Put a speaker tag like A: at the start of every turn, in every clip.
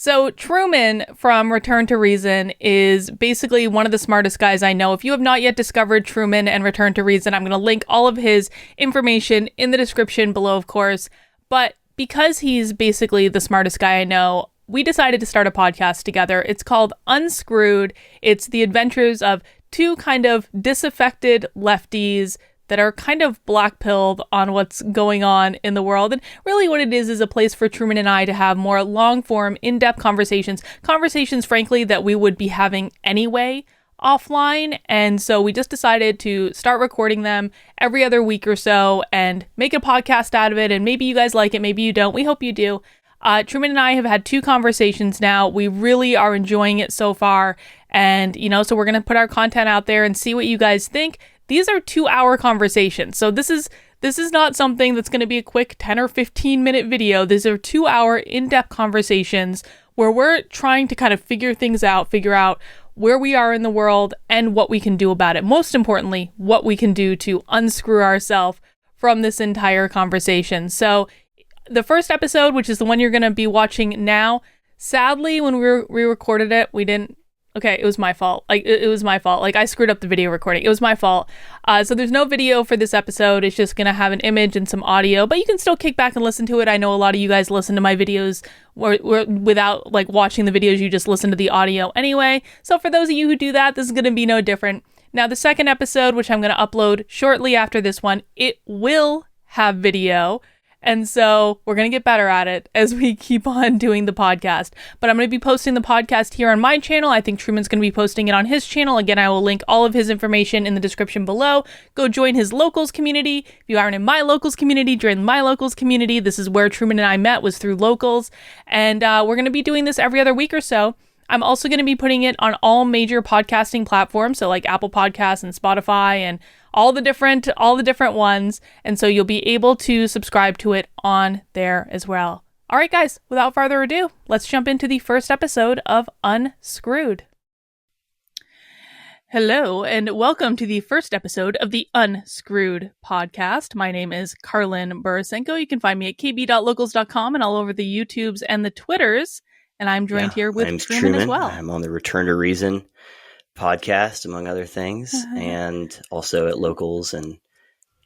A: So Truman from Return to Reason is basically one of the smartest guys I know. If you have not yet discovered Truman and Return to Reason, I'm going to link all of his information in the description below, of course. But because he's basically the smartest guy I know, we decided to start a podcast together. It's called Unscrewed. It's the adventures of two kind of disaffected lefties that are kind of black-pilled on what's going on in the world. And really what it is a place for Truman and I to have more long-form, in-depth conversations, frankly, that we would be having anyway offline. And so we just decided to start recording them every other week or so and make a podcast out of it. And maybe you guys like it, maybe you don't. We hope you do. Truman and I have had 2 conversations now. We really are enjoying it so far. And, so we're going to put our content out there and see what you guys think. These are 2-hour conversations. So this is not something that's going to be a quick 10 or 15 minute video. These are 2-hour in-depth conversations where we're trying to kind of figure out where we are in the world and what we can do about it. Most importantly, what we can do to unscrew ourselves from this entire conversation. So the first episode, which is the one you're going to be watching now, sadly, when we recorded it, we didn't. Okay, it was my fault. It was my fault. I screwed up the video recording. It was my fault. So there's no video for this episode. It's just going to have an image and some audio, but you can still kick back and listen to it. I know a lot of you guys listen to my videos without watching the videos. You just listen to the audio anyway. So for those of you who do that, this is going to be no different. Now, the second episode, which I'm going to upload shortly after this one, it will have video. And so we're going to get better at it as we keep on doing the podcast. But I'm going to be posting the podcast here on my channel. I think Truman's going to be posting it on his channel. Again, I will link all of his information in the description below. Go join his locals community. If you aren't in my locals community, join my locals community. This is where Truman and I met, was through locals. And we're going to be doing this every other week or so. I'm also going to be putting it on all major podcasting platforms, so like Apple Podcasts and Spotify and all the different ones. And so you'll be able to subscribe to it on there as well. All right, guys, without further ado, let's jump into the first episode of Unscrewed. Hello, and welcome to the first episode of the Unscrewed podcast. My name is Carlin Burisenko. You can find me at kb.locals.com and all over the YouTubes and the Twitters. And I'm joined here with Truman as well.
B: I'm on the Return to Reason podcast, among other things, and also at Locals and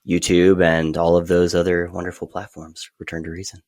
B: YouTube and all of those other wonderful platforms. Return to Reason.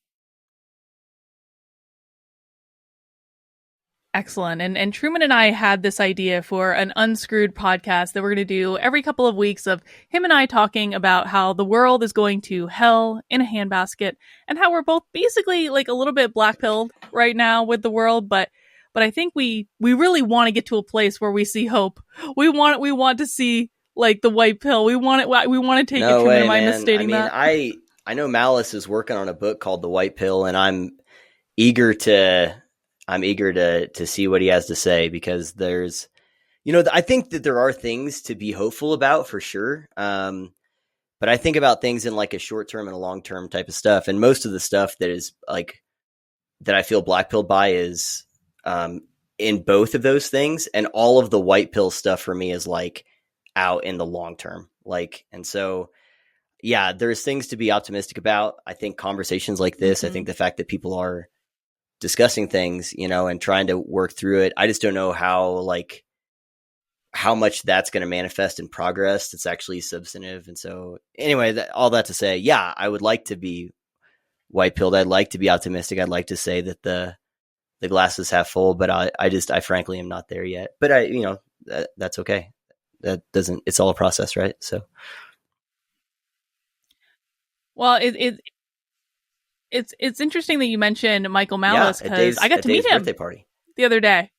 A: Excellent. And Truman and I had this idea for an Unscrewed podcast that we're going to do every couple of weeks of him and I talking about how the world is going to hell in a handbasket and how we're both basically a little bit black-pilled right now with the world. But I think we really want to get to a place where we see hope. We want to see the white pill. We want to take it. Truman, am I misstating that?
B: I know Malice is working on a book called The White Pill, and I'm eager to see what he has to say, because there's, I think that there are things to be hopeful about for sure. But I think about things in a short term and a long term type of stuff. And most of the stuff that is that I feel black pilled by is in both of those things. And all of the white pill stuff for me is out in the long term. And so, yeah, there's things to be optimistic about. I think conversations like this, I think the fact that people are discussing things, and trying to work through it. I just don't know how much that's going to manifest in progress that's actually substantive. And so anyway, all that to say, yeah, I would like to be white pilled. I'd like to be optimistic. I'd like to say that the glass is half full, but I frankly am not there yet. But that's okay. It's all a process, right? So.
A: Well, It's interesting that you mentioned Michael Malice, because I got to meet him
B: birthday party
A: the other day.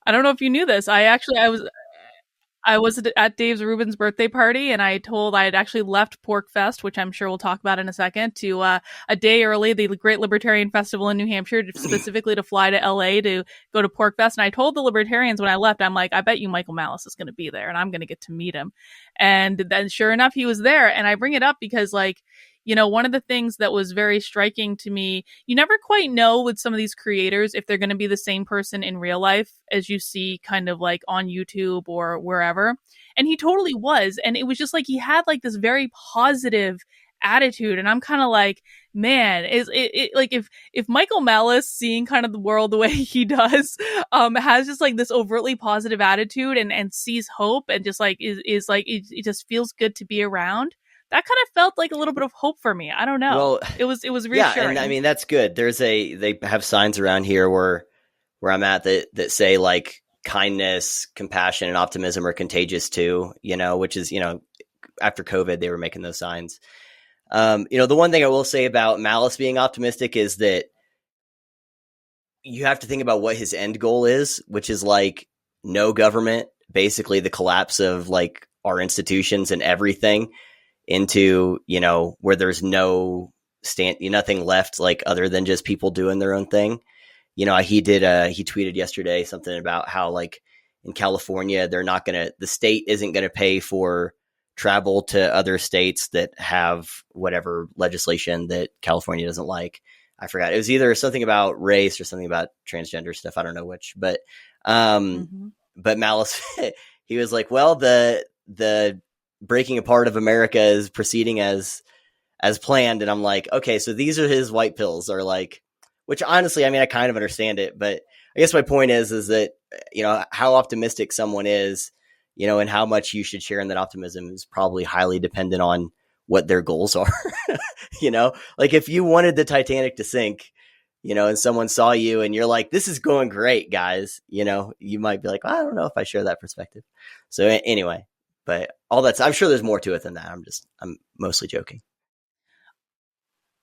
A: I don't know if you knew this. I was at Dave's Rubin's birthday party, and I had actually left Pork Fest, which I'm sure we'll talk about in a second, to a day early, the Great Libertarian Festival in New Hampshire, specifically to fly to LA to go to Pork Fest. And I told the libertarians when I left, I'm like, I bet you Michael Malice is going to be there, and I'm going to get to meet him. And then sure enough, he was there. And I bring it up because one of the things that was very striking to me, you never quite know with some of these creators if they're going to be the same person in real life as you see kind of on YouTube or wherever. And he totally was. And it was just he had this very positive attitude. And I'm kind of like, man, is it like if Michael Malice, seeing kind of the world the way he does, has just like this overtly positive attitude and sees hope and just like is like it just feels good to be around. That kind of felt like a little bit of hope for me. I don't know.
B: Well,
A: It was
B: yeah,
A: reassuring.
B: and I mean that's good. They have signs around here where I'm at that say like kindness, compassion, and optimism are contagious too. Which is after COVID they were making those signs. The one thing I will say about Malice being optimistic is that you have to think about what his end goal is, which is like no government, basically the collapse of like our institutions and everything into, where there's nothing left like other than just people doing their own thing. He tweeted yesterday something about how like in California, the state isn't going to pay for travel to other states that have whatever legislation that California doesn't like. I forgot. It was either something about race or something about transgender stuff. I don't know which, but Malice, he was like, well, the breaking apart of America is proceeding as planned. And I'm like, okay, so these are his white pills, are like, which honestly, I mean, I kind of understand it, but I guess my point is that, how optimistic someone is, and how much you should share in that optimism is probably highly dependent on what their goals are. Like if you wanted the Titanic to sink, and someone saw you and you're like, this is going great, guys, you might be like, I don't know if I share that perspective. So anyway, but all that's, I'm sure there's more to it than that. I'm mostly joking.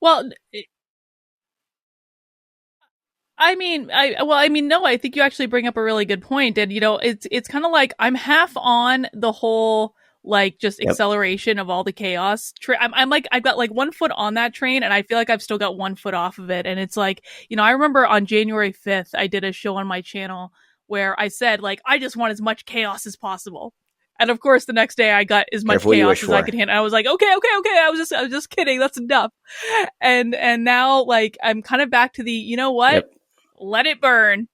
A: Well, no, I think you actually bring up a really good point. And, it's kind of like I'm half on the whole, like, just acceleration of all the chaos. I'm like, I've got like 1 foot on that train and I feel like I've still got 1 foot off of it. And it's like, I remember on January 5th, I did a show on my channel where I said, like, I just want as much chaos as possible. And of course, the next day I got as much chaos as I could handle. I was like, okay. I was just kidding. That's enough. And now, like, I'm kind of back to the, you know what?
B: Yep.
A: Let it burn.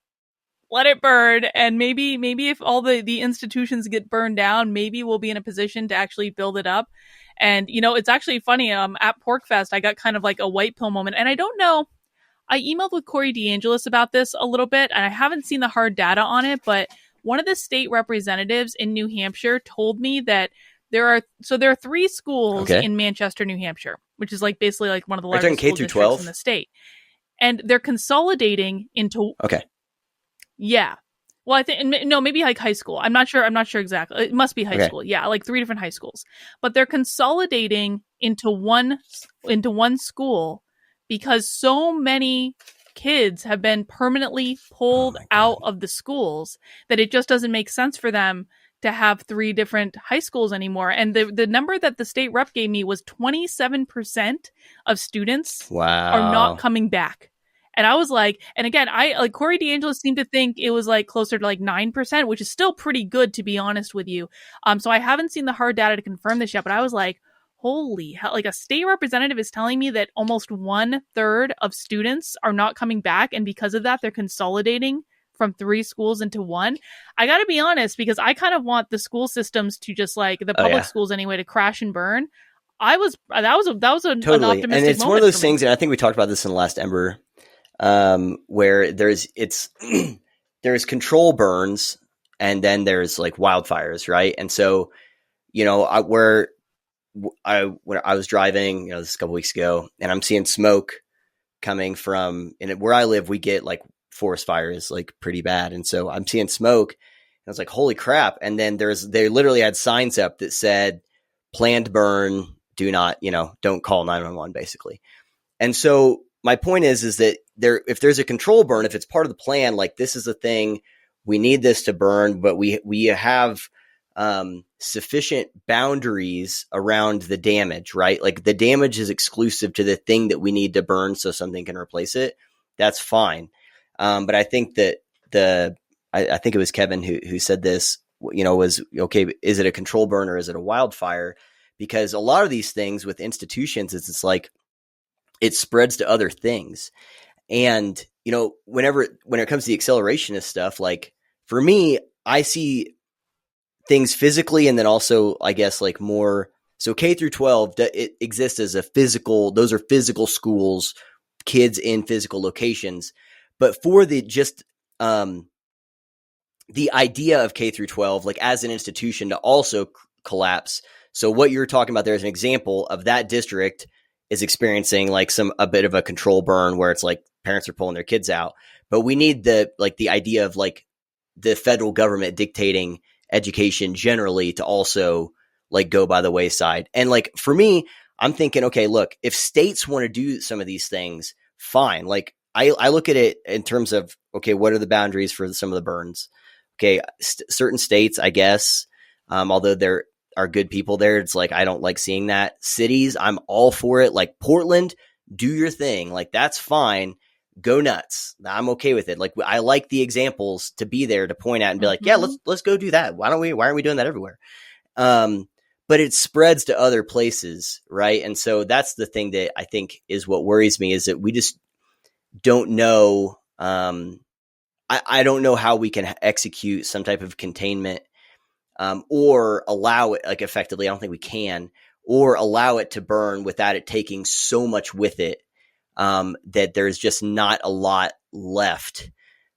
A: And maybe if all the institutions get burned down, maybe we'll be in a position to actually build it up. And, it's actually funny. At PorkFest, I got kind of like a white pill moment. And I don't know, I emailed with Corey DeAngelis about this a little bit, and I haven't seen the hard data on it, but one of the state representatives in New Hampshire told me that there are 3 schools in Manchester, New Hampshire, which is like basically like one of the largest school districts in the state. And they're consolidating into yeah. Well, I think no, maybe like high school. I'm not sure exactly. It must be high school. Yeah, like 3 different high schools. But they're consolidating into one school because so many kids have been permanently pulled out of the schools that it just doesn't make sense for them to have 3 different high schools anymore. And the number that the state rep gave me was 27% of students are not coming back. And I was like, and again, Corey DeAngelis seemed to think it was like closer to like 9%, which is still pretty good, to be honest with you. So I haven't seen the hard data to confirm this yet, but I was like, holy hell, like a state representative is telling me that almost 1/3 of students are not coming back. And because of that, they're consolidating from 3 schools into 1. I got to be honest, because I kind of want the school systems to just like the public schools anyway to crash and burn. That was an optimistic moment.
B: And it's one of those things, and I think we talked about this in the last Ember, where there's control burns and then there's like wildfires, right? And so, when I was driving, this a couple weeks ago, and I'm seeing smoke coming from, and where I live, we get like forest fires like pretty bad. And so I'm seeing smoke and I was like, holy crap. And then they literally had signs up that said planned burn, do not, don't call 911 basically. And so my point is that if there's a control burn, if it's part of the plan, like this is a thing, we need this to burn, but we have sufficient boundaries around the damage, right? Like the damage is exclusive to the thing that we need to burn so something can replace it. That's fine. But I think that I think it was Kevin who said this, was okay. Is it a control burn or is it a wildfire? Because a lot of these things with institutions, it's like it spreads to other things. And, when it comes to the accelerationist stuff, like for me, I see things physically and then also, I guess, like more So K through 12, it exists as a physical, those are physical schools, kids in physical locations. But for the idea of K through 12, like as an institution to also collapse. So what you're talking about there is an example of that district is experiencing like a bit of a control burn where it's like parents are pulling their kids out. But we need the idea of like the federal government dictating education generally to also like go by the wayside. And like for me, I'm thinking, okay, look, if states want to do some of these things, fine. Like I look at it in terms of, okay, what are the boundaries for some of the burns? Okay, certain states, I guess, although there are good people there, it's like I don't like seeing that. Cities, I'm all for it. Like Portland, do your thing. Like that's fine. Go nuts. I'm okay with it. Like I like the examples to be there to point at and be like, yeah, let's go do that. Why aren't we doing that everywhere? But it spreads to other places, right? And so that's the thing that I think is what worries me is that we just don't know. I don't know how we can execute some type of containment or allow it, like effectively, I don't think we can, or allow it to burn without it taking so much with it that there's just not a lot left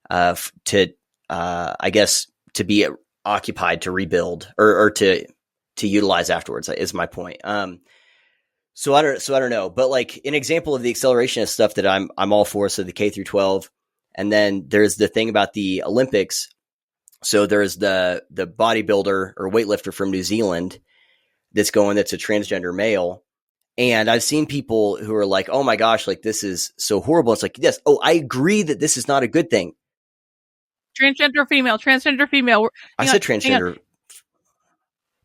B: I guess, to be occupied to rebuild or to utilize afterwards is my point. So I don't know, but like an example of the accelerationist stuff that I'm all for. So the K through 12. And then there's the thing about the Olympics. So there's the bodybuilder or weightlifter from New Zealand that's a transgender male. And I've seen people who are like, oh my gosh, like this is so horrible. It's like, yes. Oh, I agree that this is not a good thing.
A: Transgender female.
B: I said transgender.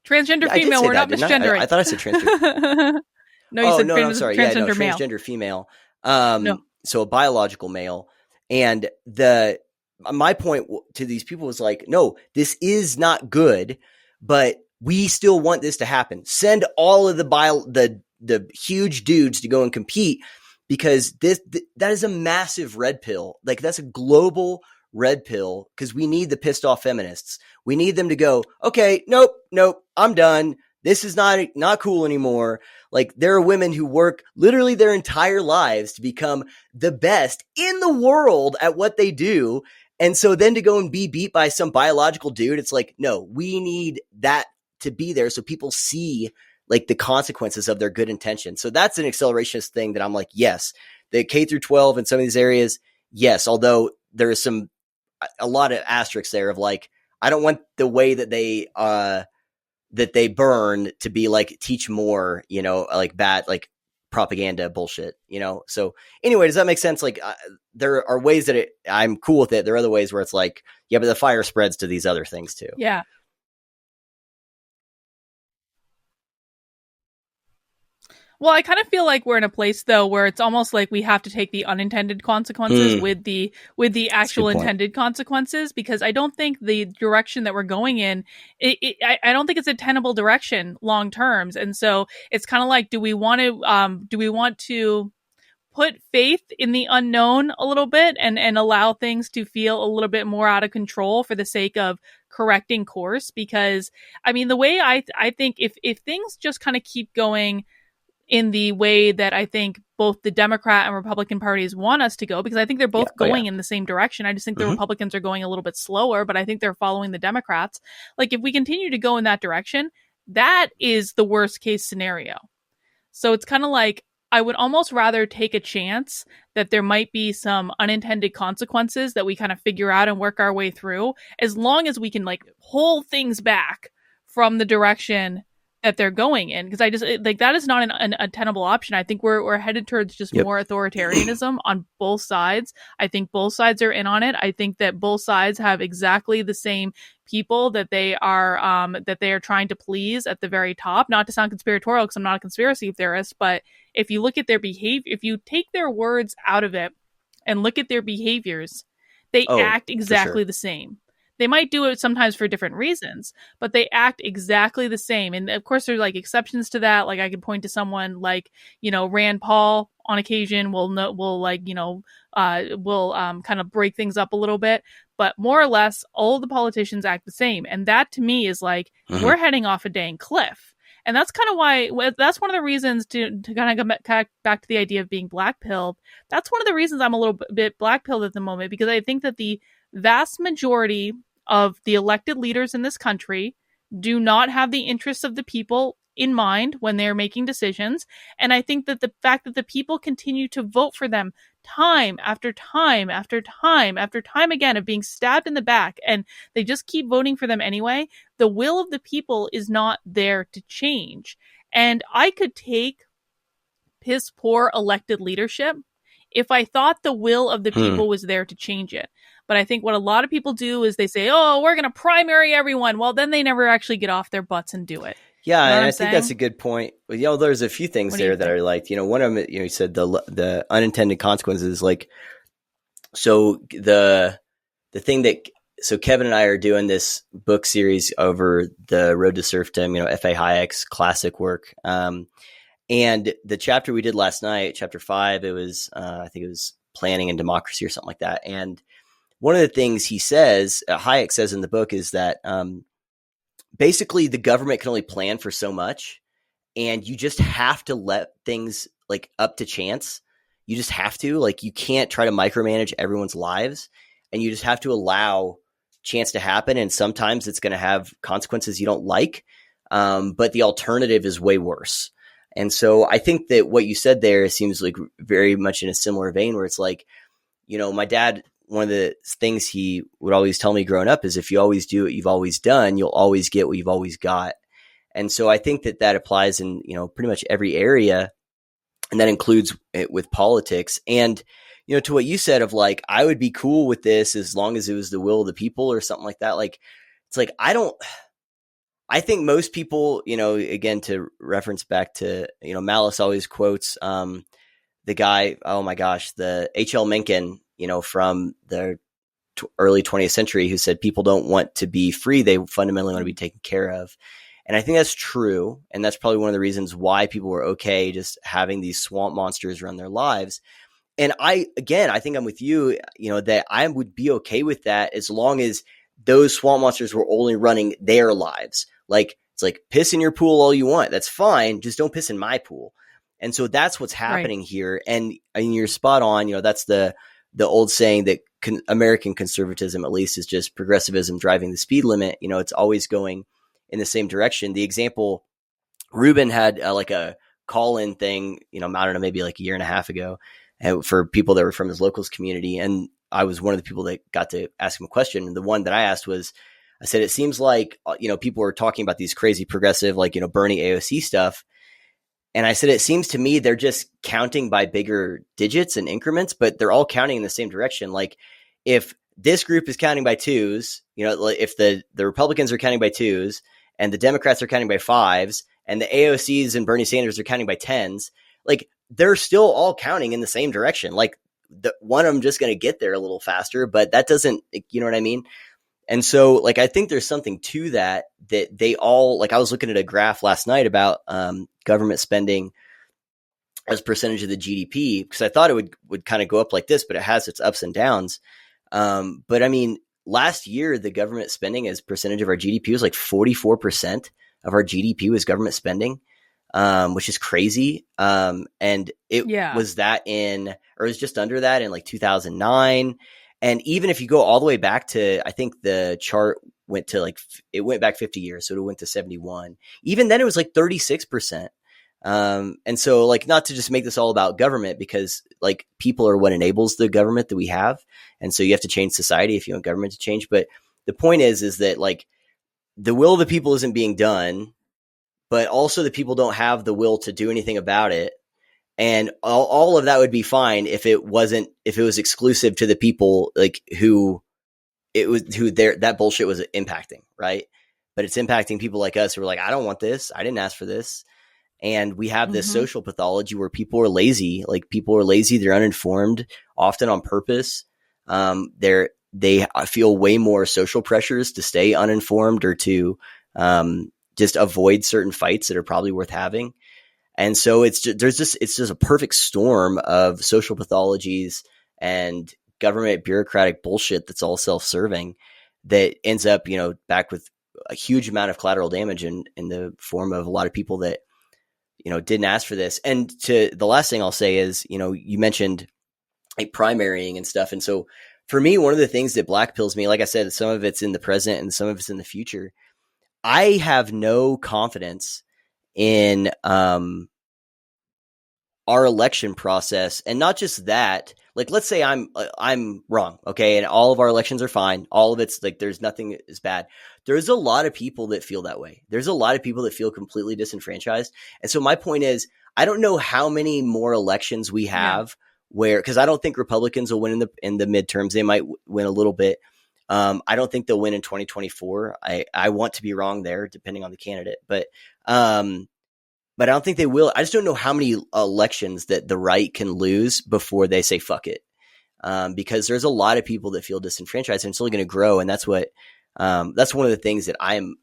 A: Transgender female. We're not misgendering.
B: I thought I said transgender.
A: No, you said
B: I'm sorry.
A: transgender male.
B: Transgender female.
A: No.
B: So a biological male. And my point to these people was like, no, this is not good, but we still want this to happen. Send all of the huge dudes to go and compete because that is a massive red pill. Like that's a global red pill because we need the pissed off feminists. We need them to go, okay, nope, I'm done. This is not cool anymore. Like there are women who work literally their entire lives to become the best in the world at what they do. And so then to go and be beat by some biological dude, it's like, no, we need that to be there so people see like the consequences of their good intentions. So that's an accelerationist thing that I'm like, yes, the K through 12 in some of these areas. Yes. Although there is a lot of asterisks there of like, I don't want the way that they burn to be like teach more, like bad, like propaganda bullshit, So anyway, does that make sense? Like there are ways that I'm cool with it. There are other ways where it's like, yeah, but the fire spreads to these other things too.
A: Yeah. Well, I kind of feel like we're in a place though where it's almost like we have to take the unintended consequences with the actual intended consequences, because I don't think the direction that we're going in, I don't think it's a tenable direction long terms. And so it's kind of like, do we want to put faith in the unknown a little bit and allow things to feel a little bit more out of control for the sake of correcting course? Because I mean, the way I think if things just kind of keep going in the way that I think both the Democrat and Republican parties want us to go, because I think they're both going in the same direction. I just think the Republicans are going a little bit slower, but I think they're following the Democrats. Like if we continue to go in that direction, that is the worst case scenario. So it's kind of like, I would almost rather take a chance that there might be some unintended consequences that we kind of figure out and work our way through, as long as we can like pull things back from the direction that they're going in. Because I just like, that is not a tenable option. I think we're headed towards just more authoritarianism on both sides. I think both sides are in on it. I think that both sides have exactly the same people that they are trying to please at the very top. Not to sound conspiratorial, because I'm not a conspiracy theorist, but if you look at their behavior, if you take their words out of it and look at their behaviors, they act exactly the same. They might do it sometimes for different reasons, but they act exactly the same. And of course, there's like exceptions to that. Like I could point to someone like, Rand Paul on occasion will kind of break things up a little bit, but more or less all the politicians act the same. And that to me is like, we're heading off a dang cliff. And that's kind of why, that's one of the reasons to kind of go back to the idea of being black pilled. That's one of the reasons I'm a little bit black pilled at the moment, because I think that the vast majority of the elected leaders in this country do not have the interests of the people in mind when they're making decisions. And I think that the fact that the people continue to vote for them time after time after time after time again of being stabbed in the back, and they just keep voting for them anyway, the will of the people is not there to change. And I could take piss poor elected leadership if I thought the will of the people was there to change it. But I think what a lot of people do is they say, oh, we're going to primary everyone. Well, then they never actually get off their butts and do it.
B: Yeah,
A: you know
B: and I think that's a good point. There's a few things there that are like, one of them, you said the unintended consequences, like, so the thing that, so Kevin and I are doing this book series over the Road to Serfdom, F.A. Hayek's classic work. And the chapter we did last night, chapter 5, it was, I think it was Planning and Democracy or something like that. And one of the things he says, Hayek says in the book, is that basically the government can only plan for so much, and you just have to let things like up to chance. You just have to, like, you can't try to micromanage everyone's lives, and you just have to allow chance to happen. And sometimes it's going to have consequences you don't like, but the alternative is way worse. And so I think that what you said there seems like very much in a similar vein, where it's like, my dad, one of the things he would always tell me growing up is, if you always do what you've always done, you'll always get what you've always got. And so I think that applies in, pretty much every area. And that includes it with politics. And, to what you said of like, I would be cool with this as long as it was the will of the people or something like that. Like, it's like, I think most people, again, to reference back to, Malice always quotes the guy, oh my gosh, the H.L. Mencken, from the early 20th century, who said people don't want to be free. They fundamentally want to be taken care of. And I think that's true. And that's probably one of the reasons why people were okay just having these swamp monsters run their lives. And I think I'm with you, that I would be okay with that as long as those swamp monsters were only running their lives. Like, it's like, piss in your pool all you want. That's fine. Just don't piss in my pool. And so that's what's happening here. And you're spot on. That's the old saying that American conservatism, at least, is just progressivism driving the speed limit. It's always going in the same direction. The example, Ruben had like a call-in thing, I don't know, maybe like a year and a half ago, for people that were from his locals community. And I was one of the people that got to ask him a question. And the one that I asked was, I said, it seems like, people are talking about these crazy progressive, like, Bernie AOC stuff. And I said, it seems to me they're just counting by bigger digits and increments, but they're all counting in the same direction. Like, if this group is counting by twos, if the Republicans are counting by twos and the Democrats are counting by fives and the AOCs and Bernie Sanders are counting by tens, like, they're still all counting in the same direction. Like, one of them just going to get there a little faster, but that doesn't, you know what I mean? And so, like, I think there's something to that they all, like, I was looking at a graph last night about government spending as percentage of the GDP, because I thought it would kind of go up like this, but it has its ups and downs. But I mean, last year, the government spending as percentage of our GDP was like 44% of our GDP was government spending, which is crazy. And it was that it was just under that in like 2009. And even if you go all the way back to, I think the chart went back 50 years. So it went to 71. Even then it was like 36%. And so, like, not to just make this all about government, because like people are what enables the government that we have. And so you have to change society if you want government to change. But the point is that, like, the will of the people isn't being done, but also the people don't have the will to do anything about it. And all of that would be fine if it was exclusive to the people, like, that bullshit was impacting, right? But it's impacting people like us who are like, I don't want this. I didn't ask for this. And we have this social pathology where people are lazy. Like, people are lazy. They're uninformed, often on purpose. They feel way more social pressures to stay uninformed or to just avoid certain fights that are probably worth having. And so it's just a perfect storm of social pathologies and government bureaucratic bullshit that's all self-serving that ends up, back with a huge amount of collateral damage in the form of a lot of people that, didn't ask for this. And to the last thing I'll say is, you mentioned like primarying and stuff. And so for me, one of the things that black pills me, like I said, some of it's in the present and some of it's in the future. I have no confidence in our election process, and not just that. Like, let's say I'm wrong, okay, and all of our elections are fine. All of it's like there's nothing is bad. There's a lot of people that feel that way. There's a lot of people that feel completely disenfranchised. And so my point is, I don't know how many more elections we have where, because I don't think Republicans will win in the midterms. They might win a little bit. I don't think they'll win in 2024. I want to be wrong there, depending on the candidate, but I don't think they will. I just don't know how many elections that the right can lose before they say fuck it, because there's a lot of people that feel disenfranchised, and it's only going to grow. And that's one of the things that I'm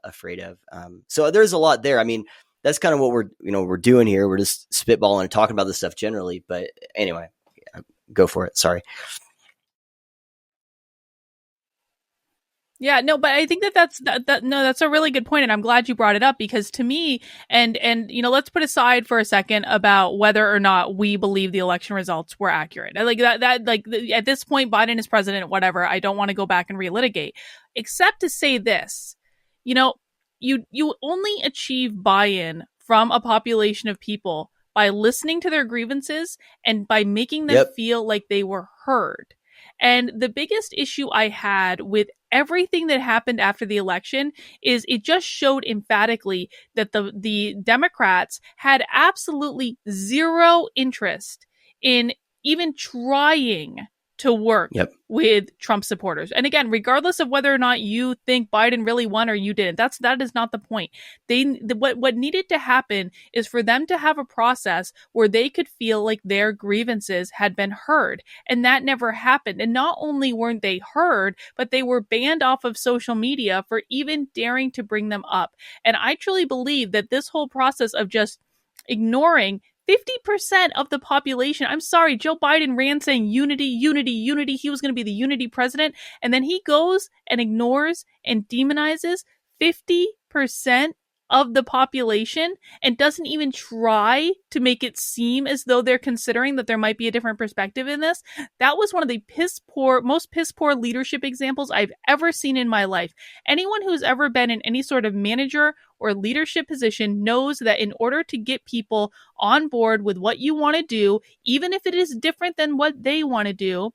B: afraid of. So there's a lot there. I mean, that's kind of what we're doing here. We're just spitballing and talking about this stuff generally. But anyway, go for it. Sorry.
A: Yeah, no, but I think that's a really good point, and I'm glad you brought it up, because to me, and let's put aside for a second about whether or not we believe the election results were accurate. Like that like at this point, Biden is president, whatever. I don't want to go back and relitigate, except to say this: you only achieve buy-in from a population of people by listening to their grievances and by making them feel like they were heard. And the biggest issue I had with everything that happened after the election is it just showed emphatically that the Democrats had absolutely zero interest in even trying to work with Trump supporters. And again, regardless of whether or not you think Biden really won or you didn't, that is not the point. What needed to happen is for them to have a process where they could feel like their grievances had been heard. And that never happened. And not only weren't they heard, but they were banned off of social media for even daring to bring them up. And I truly believe that this whole process of just ignoring 50% of the population. I'm sorry, Joe Biden ran saying unity, unity, unity. He was going to be the unity president. And then he goes and ignores and demonizes 50% of the population and doesn't even try to make it seem as though they're considering that there might be a different perspective in this. That was one of the most piss poor leadership examples I've ever seen in my life. Anyone who's ever been in any sort of manager or leadership position knows that in order to get people on board with what you want to do, even if it is different than what they want to do,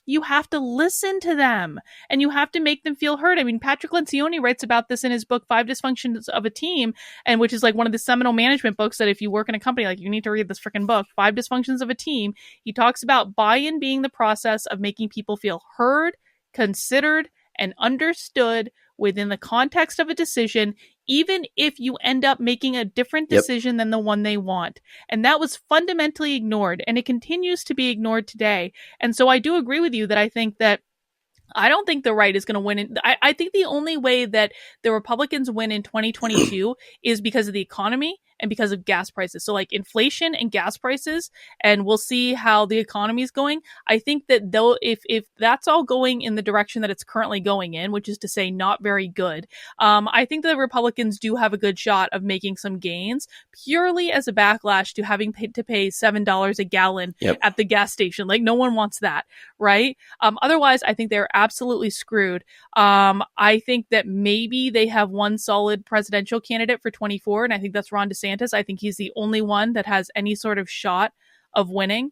A: you have to listen to them and you have to make them feel heard. I mean, Patrick Lencioni writes about this in his book, 5 Dysfunctions of a Team, and which is like one of the seminal management books that if you work in a company, like you need to read this freaking book, 5 Dysfunctions of a Team. He talks about buy-in being the process of making people feel heard, considered, and understood within the context of a decision, even if you end up making a different decision than the one they want. And that was fundamentally ignored, and it continues to be ignored today. And so I do agree with you that I don't think the right is going to win. I think the only way that the Republicans win in 2022 is because of the economy and because of gas prices. So like inflation and gas prices, and we'll see how the economy is going. I think that though, if that's all going in the direction that it's currently going in, which is to say not very good, I think the Republicans do have a good shot of making some gains purely as a backlash to having to pay $7 a gallon at the gas station. Like no one wants that, right? Otherwise, I think they're absolutely screwed. I think that maybe they have one solid presidential candidate for 24, and I think that's Ron DeSantis. I think he's the only one that has any sort of shot of winning.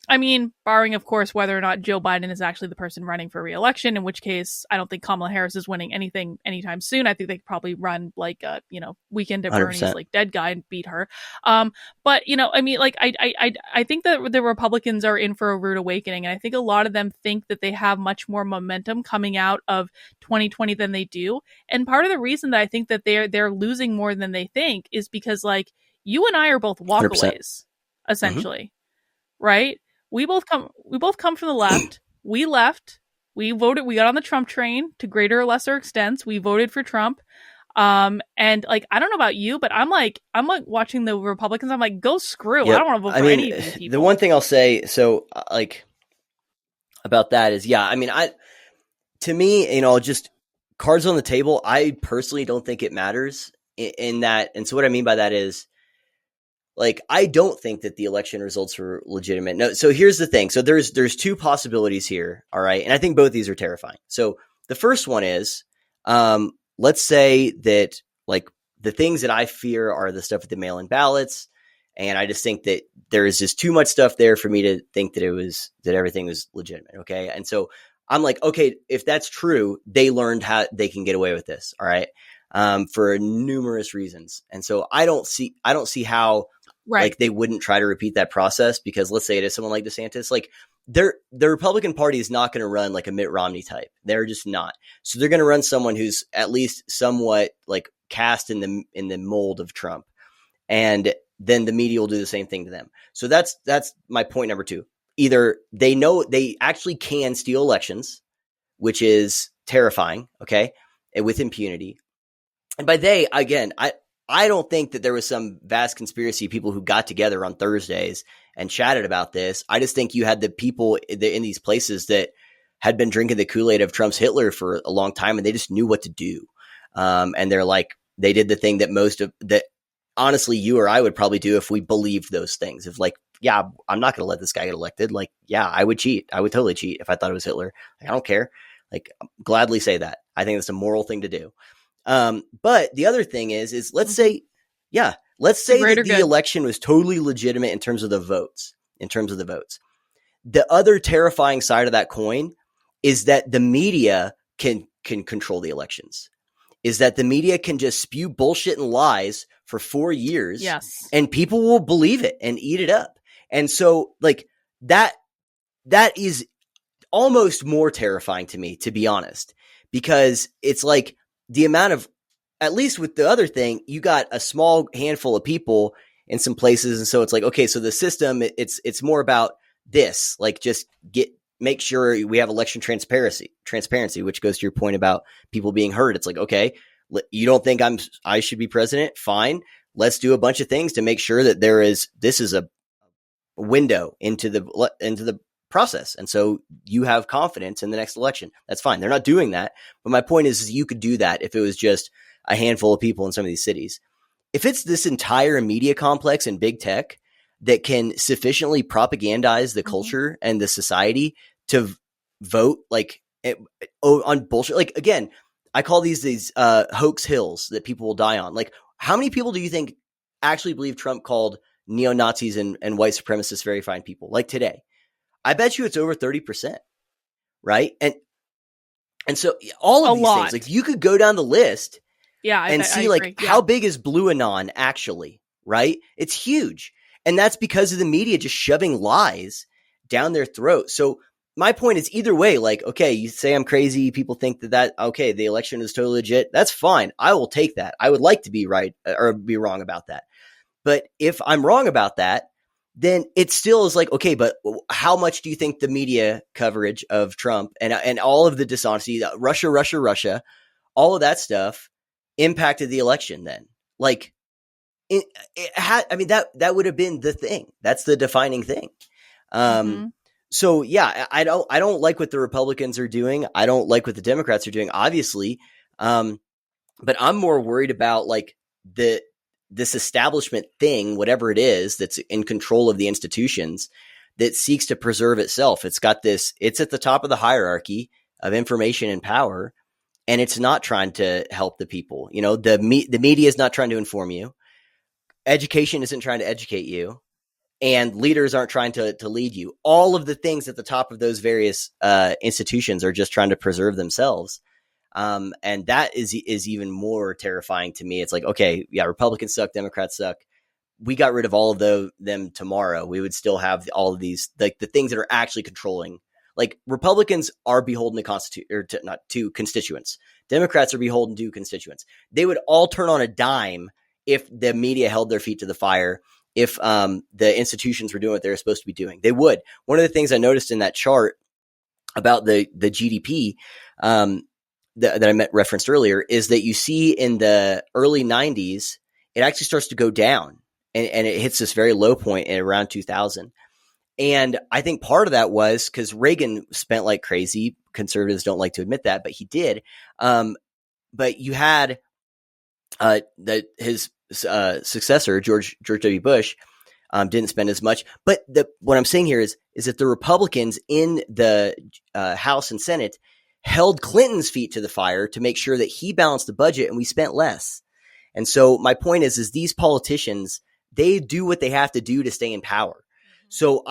A: I mean, barring, of course, whether or not Joe Biden is actually the person running for re-election, in which case I don't think Kamala Harris is winning anything anytime soon. I think they could probably run like a, Weekend at Bernie's like dead guy and beat her. But, I mean, like, I think that the Republicans are in for a rude awakening. And I think a lot of them think that they have much more momentum coming out of 2020 than they do. And part of the reason that I think that they're losing more than they think is because, like, you and I are both walkaways, essentially, right? We both come from the left. We left. We voted. We got on the Trump train to greater or lesser extents. We voted for Trump. And like, I don't know about you, but I'm like watching the Republicans. I'm like, go screw. I don't want to vote for any of these people.
B: The one thing I'll say, about that is, to me, just cards on the table, I personally don't think it matters in that. And so what I mean by that is, like, I don't think that the election results were legitimate. No. So here's the thing. So there's two possibilities here. All right. And I think both these are terrifying. So the first one is, let's say that, like, the things that I fear are the stuff with the mail-in ballots. And I just think that there is just too much stuff there for me to think that everything was legitimate. Okay. And so I'm like, okay, if that's true, they learned how they can get away with this. All right. For numerous reasons. And so I don't see how,
A: Right.
B: like, they wouldn't try to repeat that process, because let's say it is someone like DeSantis, like, the Republican Party is not going to run like a Mitt Romney type. They're just not. So they're going to run someone who's at least somewhat like cast in the mold of Trump. And then the media will do the same thing to them. So that's my point number two. Either they know they actually can steal elections, which is terrifying, okay, and with impunity. And by they, again, I don't think that there was some vast conspiracy of people who got together on Thursdays and chatted about this. I just think you had the people in these places that had been drinking the Kool-Aid of Trump's Hitler for a long time, and they just knew what to do. And they're like, they did the thing that honestly, you or I would probably do if we believed those things. If, like, yeah, I'm not going to let this guy get elected. Like, yeah, I would cheat. I would totally cheat if I thought it was Hitler. Like, I don't care. Like, gladly say that. I think that's a moral thing to do. But the other thing is let's say that the election was totally legitimate in terms of the votes. The other terrifying side of that coin is that the media can control the elections. Is that the media can just spew bullshit and lies for 4 years.
A: Yes.
B: And people will believe it and eat it up. And so, like, that is almost more terrifying to me, to be honest, because it's like the amount of, at least with the other thing, you got a small handful of people in some places. And so it's like, okay, so the system, it's more about this, like, just make sure we have election transparency, which goes to your point about people being heard. It's like, okay, you don't think I should be president? Fine. Let's do a bunch of things to make sure that this is a window into the process. And so you have confidence in the next election. That's fine. They're not doing that. But my point is you could do that if it was just a handful of people in some of these cities. If it's this entire media complex and big tech that can sufficiently propagandize the culture and the society to vote like on bullshit. Like, again, I call these hoax hills that people will die on. Like, how many people do you think actually believe Trump called neo-Nazis and white supremacists very fine people? Like, today, I bet you it's over 30%, right? And so all of these things, like, you could go down the list, and see, like, how big is Blue Anon actually, right? It's huge. And that's because of the media just shoving lies down their throat. So my point is, either way, like, okay, you say I'm crazy. People think that, okay, the election is totally legit. That's fine. I will take that. I would like to be right or be wrong about that. But if I'm wrong about that, then it still is like, okay, but how much do you think the media coverage of Trump and all of the dishonesty, Russia, all of that stuff impacted the election then? Like, that would have been the thing. That's the defining thing. So yeah, I don't like what the Republicans are doing. I don't like what the Democrats are doing, obviously. But I'm more worried about, like, this establishment thing, whatever it is, that's in control of the institutions, that seeks to preserve itself. It's at the top of the hierarchy of information and power, and it's not trying to help the people. You know, the media is not trying to inform you. Education isn't trying to educate you, and leaders aren't trying to lead you. All of the things at the top of those various institutions are just trying to preserve themselves. And that is even more terrifying to me. It's like, okay, yeah, Republicans suck, Democrats suck. We got rid of all of them tomorrow, we would still have all of these, like, the things that are actually controlling. Like, Republicans are beholden to constituents. Democrats are beholden to constituents. They would all turn on a dime if the media held their feet to the fire, if the institutions were doing what they were supposed to be doing. They would. One of the things I noticed in that chart about the GDP that I referenced earlier is that you see in the early 90s, it actually starts to go down, and it hits this very low point at around 2000. And I think part of that was because Reagan spent like crazy. Conservatives don't like to admit that, but he did. but you had that his successor, George W. Bush, didn't spend as much. But what I'm saying here is that the Republicans in the House and Senate held Clinton's feet to the fire to make sure that he balanced the budget and we spent less. And so my point is these politicians, they do what they have to do to stay in power. So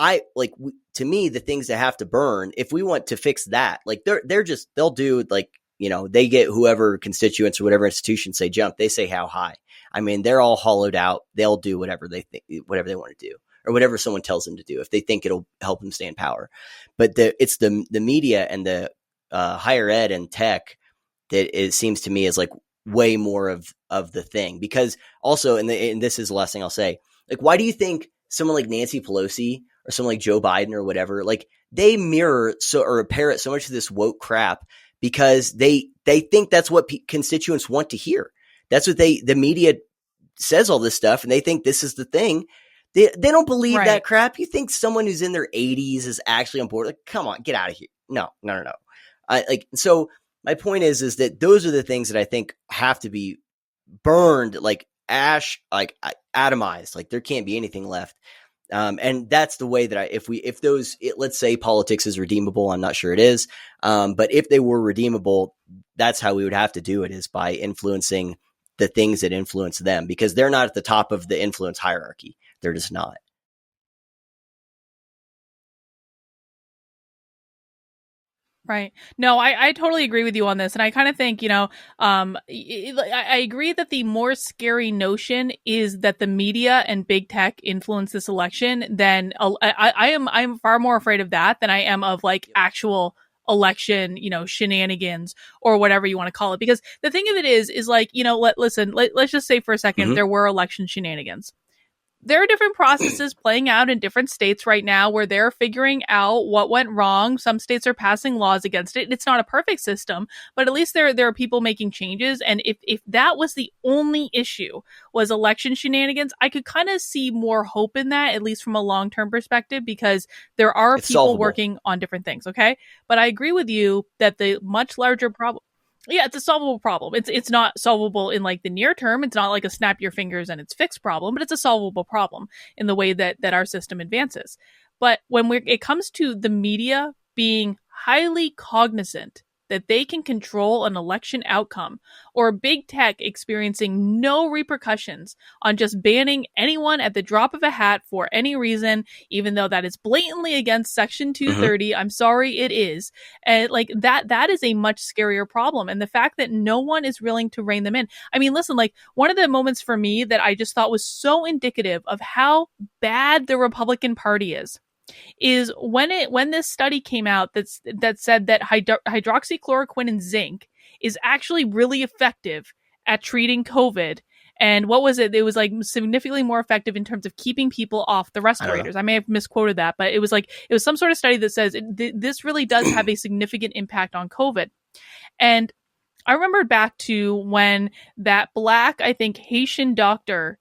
B: to me, the things that have to burn, if we want to fix that, like they'll do like, they get whoever constituents or whatever institution say jump, they say how high. I mean, they're all hollowed out. They'll do whatever they think, whatever they want to do, or whatever someone tells them to do if they think it'll help them stay in power. But it's the media and the higher ed and tech that it seems to me is like way more of the thing. Because also, and this is the last thing I'll say, like, why do you think someone like Nancy Pelosi or someone like Joe Biden or whatever, like they mirror or parrot so much of this woke crap because they think that's what constituents want to hear. That's what the media says all this stuff, and they think this is the thing. They don't believe that crap. You think someone who's in their 80s is actually on board? Like, come on, get out of here. No. So my point is that those are the things that I think have to be burned like ash, like atomized. Like there can't be anything left. And that's the way that let's say politics is redeemable. I'm not sure it is. But if they were redeemable, that's how we would have to do it, is by influencing the things that influence them, because they're not at the top of the influence hierarchy. They're just not.
A: Right. No, I totally agree with you on this. And I kind of think, I agree that the more scary notion is that the media and big tech influence this election than I'm far more afraid of that than I am of like actual election, shenanigans or whatever you want to call it. Because the thing of it is like, let's just say for a second, there were election shenanigans. There are different processes playing out in different states right now where they're figuring out what went wrong. Some states are passing laws against it. It's not a perfect system, but at least there are people making changes. And if that was the only issue, was election shenanigans, I could kind of see more hope in that, at least from a long-term perspective, because there are people working on different things. Okay. But I agree with you that the much larger problem, yeah, it's a solvable problem. It's not solvable in like the near term. It's not like a snap your fingers and it's fixed problem, but it's a solvable problem in the way that our system advances. But when it comes to the media being highly cognizant that they can control an election outcome, or big tech experiencing no repercussions on just banning anyone at the drop of a hat for any reason, even though that is blatantly against Section 230. I'm sorry, it is. And like that is a much scarier problem. And the fact that no one is willing to rein them in. I mean, listen, like one of the moments for me that I just thought was so indicative of how bad the Republican Party is when this study came out that said that hydroxychloroquine and zinc is actually really effective at treating COVID. And what was it? It was like significantly more effective in terms of keeping people off the respirators. I may have misquoted that, but it was some sort of study that says this really does have a significant impact on COVID. And I remember back to when that black, I think, Haitian doctor,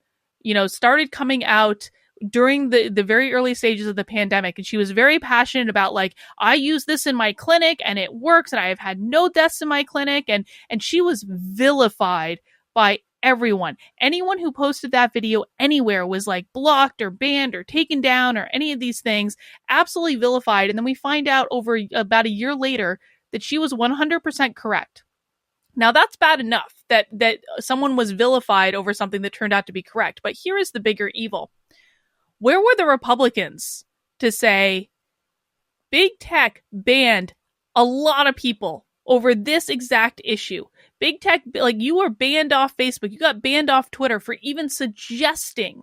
A: started coming out during the very early stages of the pandemic. And she was very passionate about like, I use this in my clinic and it works. And I have had no deaths in my clinic. And she was vilified by everyone. Anyone who posted that video anywhere was like blocked or banned or taken down or any of these things, absolutely vilified. And then we find out over about a year later that she was 100% correct. Now that's bad enough that someone was vilified over something that turned out to be correct. But here is the bigger evil. Where were the Republicans to say big tech banned a lot of people over this exact issue? Big tech, like you were banned off Facebook, you got banned off Twitter for even suggesting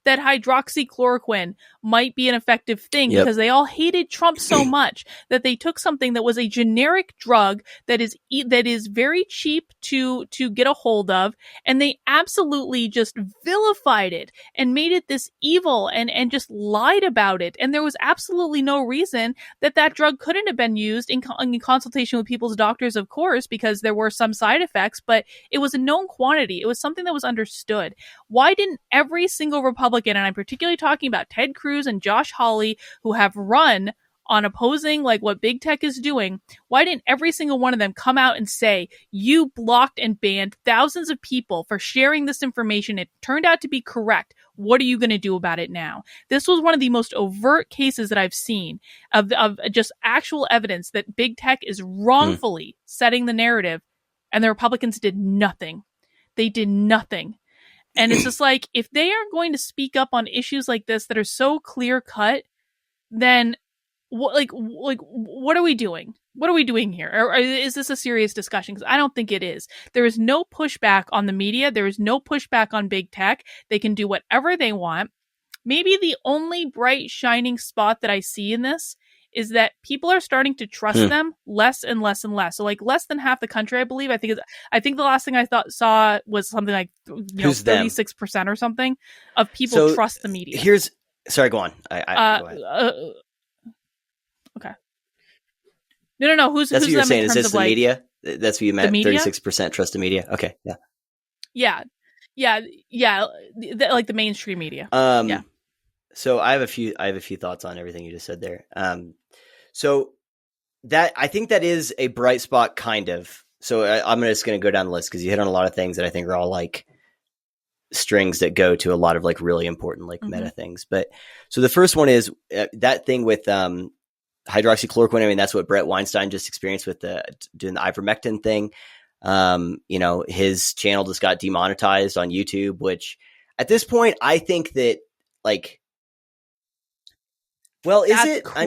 A: that hydroxychloroquine might be an effective thing because they all hated Trump so much that they took something that was a generic drug that is very cheap to get a hold of, and they absolutely just vilified it and made it this evil and just lied about it. And there was absolutely no reason that drug couldn't have been used in consultation with people's doctors, of course, because there were some side effects, but it was a known quantity. It was something that was understood. Why didn't every single Republican, and I'm particularly talking about Ted Cruz and Josh Hawley, who have run on opposing like what big tech is doing, why didn't every single one of them come out and say, you blocked and banned thousands of people for sharing this information? It turned out to be correct. What are you going to do about it now? This was one of the most overt cases that I've seen of just actual evidence that big tech is wrongfully setting the narrative, and the Republicans did nothing. They did nothing. And it's just like, if they aren't going to speak up on issues like this that are so clear cut, then what are we doing? What are we doing here? Or is this a serious discussion? Because I don't think it is. There is no pushback on the media. There is no pushback on big tech. They can do whatever they want. Maybe the only bright shining spot that I see in this is that people are starting to trust them less and less and less. So like less than half the country, I believe. I think the last thing I saw was something like 36% or something of people trust the media.
B: Sorry, go on. Go ahead.
A: Okay. No. Who's
B: what you're saying? Is this the
A: like,
B: media? That's what you meant. 36% trust the media. Okay. Yeah.
A: Yeah. Like the mainstream media.
B: Yeah. So I have a few thoughts on everything you just said there. So that I think that is a bright spot, kind of. So I'm just going to go down the list because you hit on a lot of things that I think are all like strings that go to a lot of like really important like meta things. But so the first one is that thing with hydroxychloroquine. I mean, that's what Brett Weinstein just experienced with doing the ivermectin thing. His channel just got demonetized on YouTube, which at this point I think that like. Well, is it?
A: Crazy.
B: I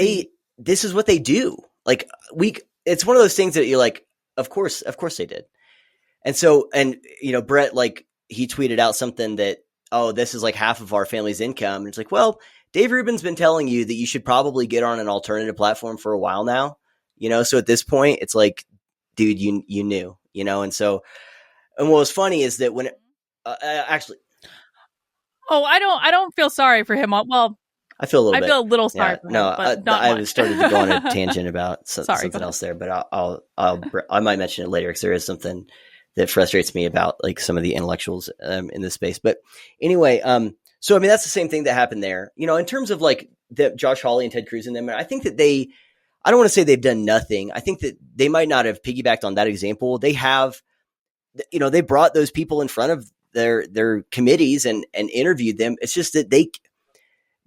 B: mean, this is what they do. Like it's one of those things that you're like, of course they did. And so, Brett, like he tweeted out something that, oh, this is like half of our family's income. And it's like, well, Dave Rubin's been telling you that you should probably get on an alternative platform for a while now, So at this point, it's like, dude, you knew, And so, and what was funny is that when actually,
A: I don't feel sorry for him. Well,
B: I feel a little
A: sorry for him, but not
B: I
A: much.
B: started to go on a tangent about something else there, but I might mention it later because there is something that frustrates me about like some of the intellectuals in this space. But anyway, so I mean that's the same thing that happened there. In terms of like the Josh Hawley and Ted Cruz and them, I think that I don't want to say they've done nothing. I think that they might not have piggybacked on that example. They have, they brought those people in front of their committees and interviewed them. It's just that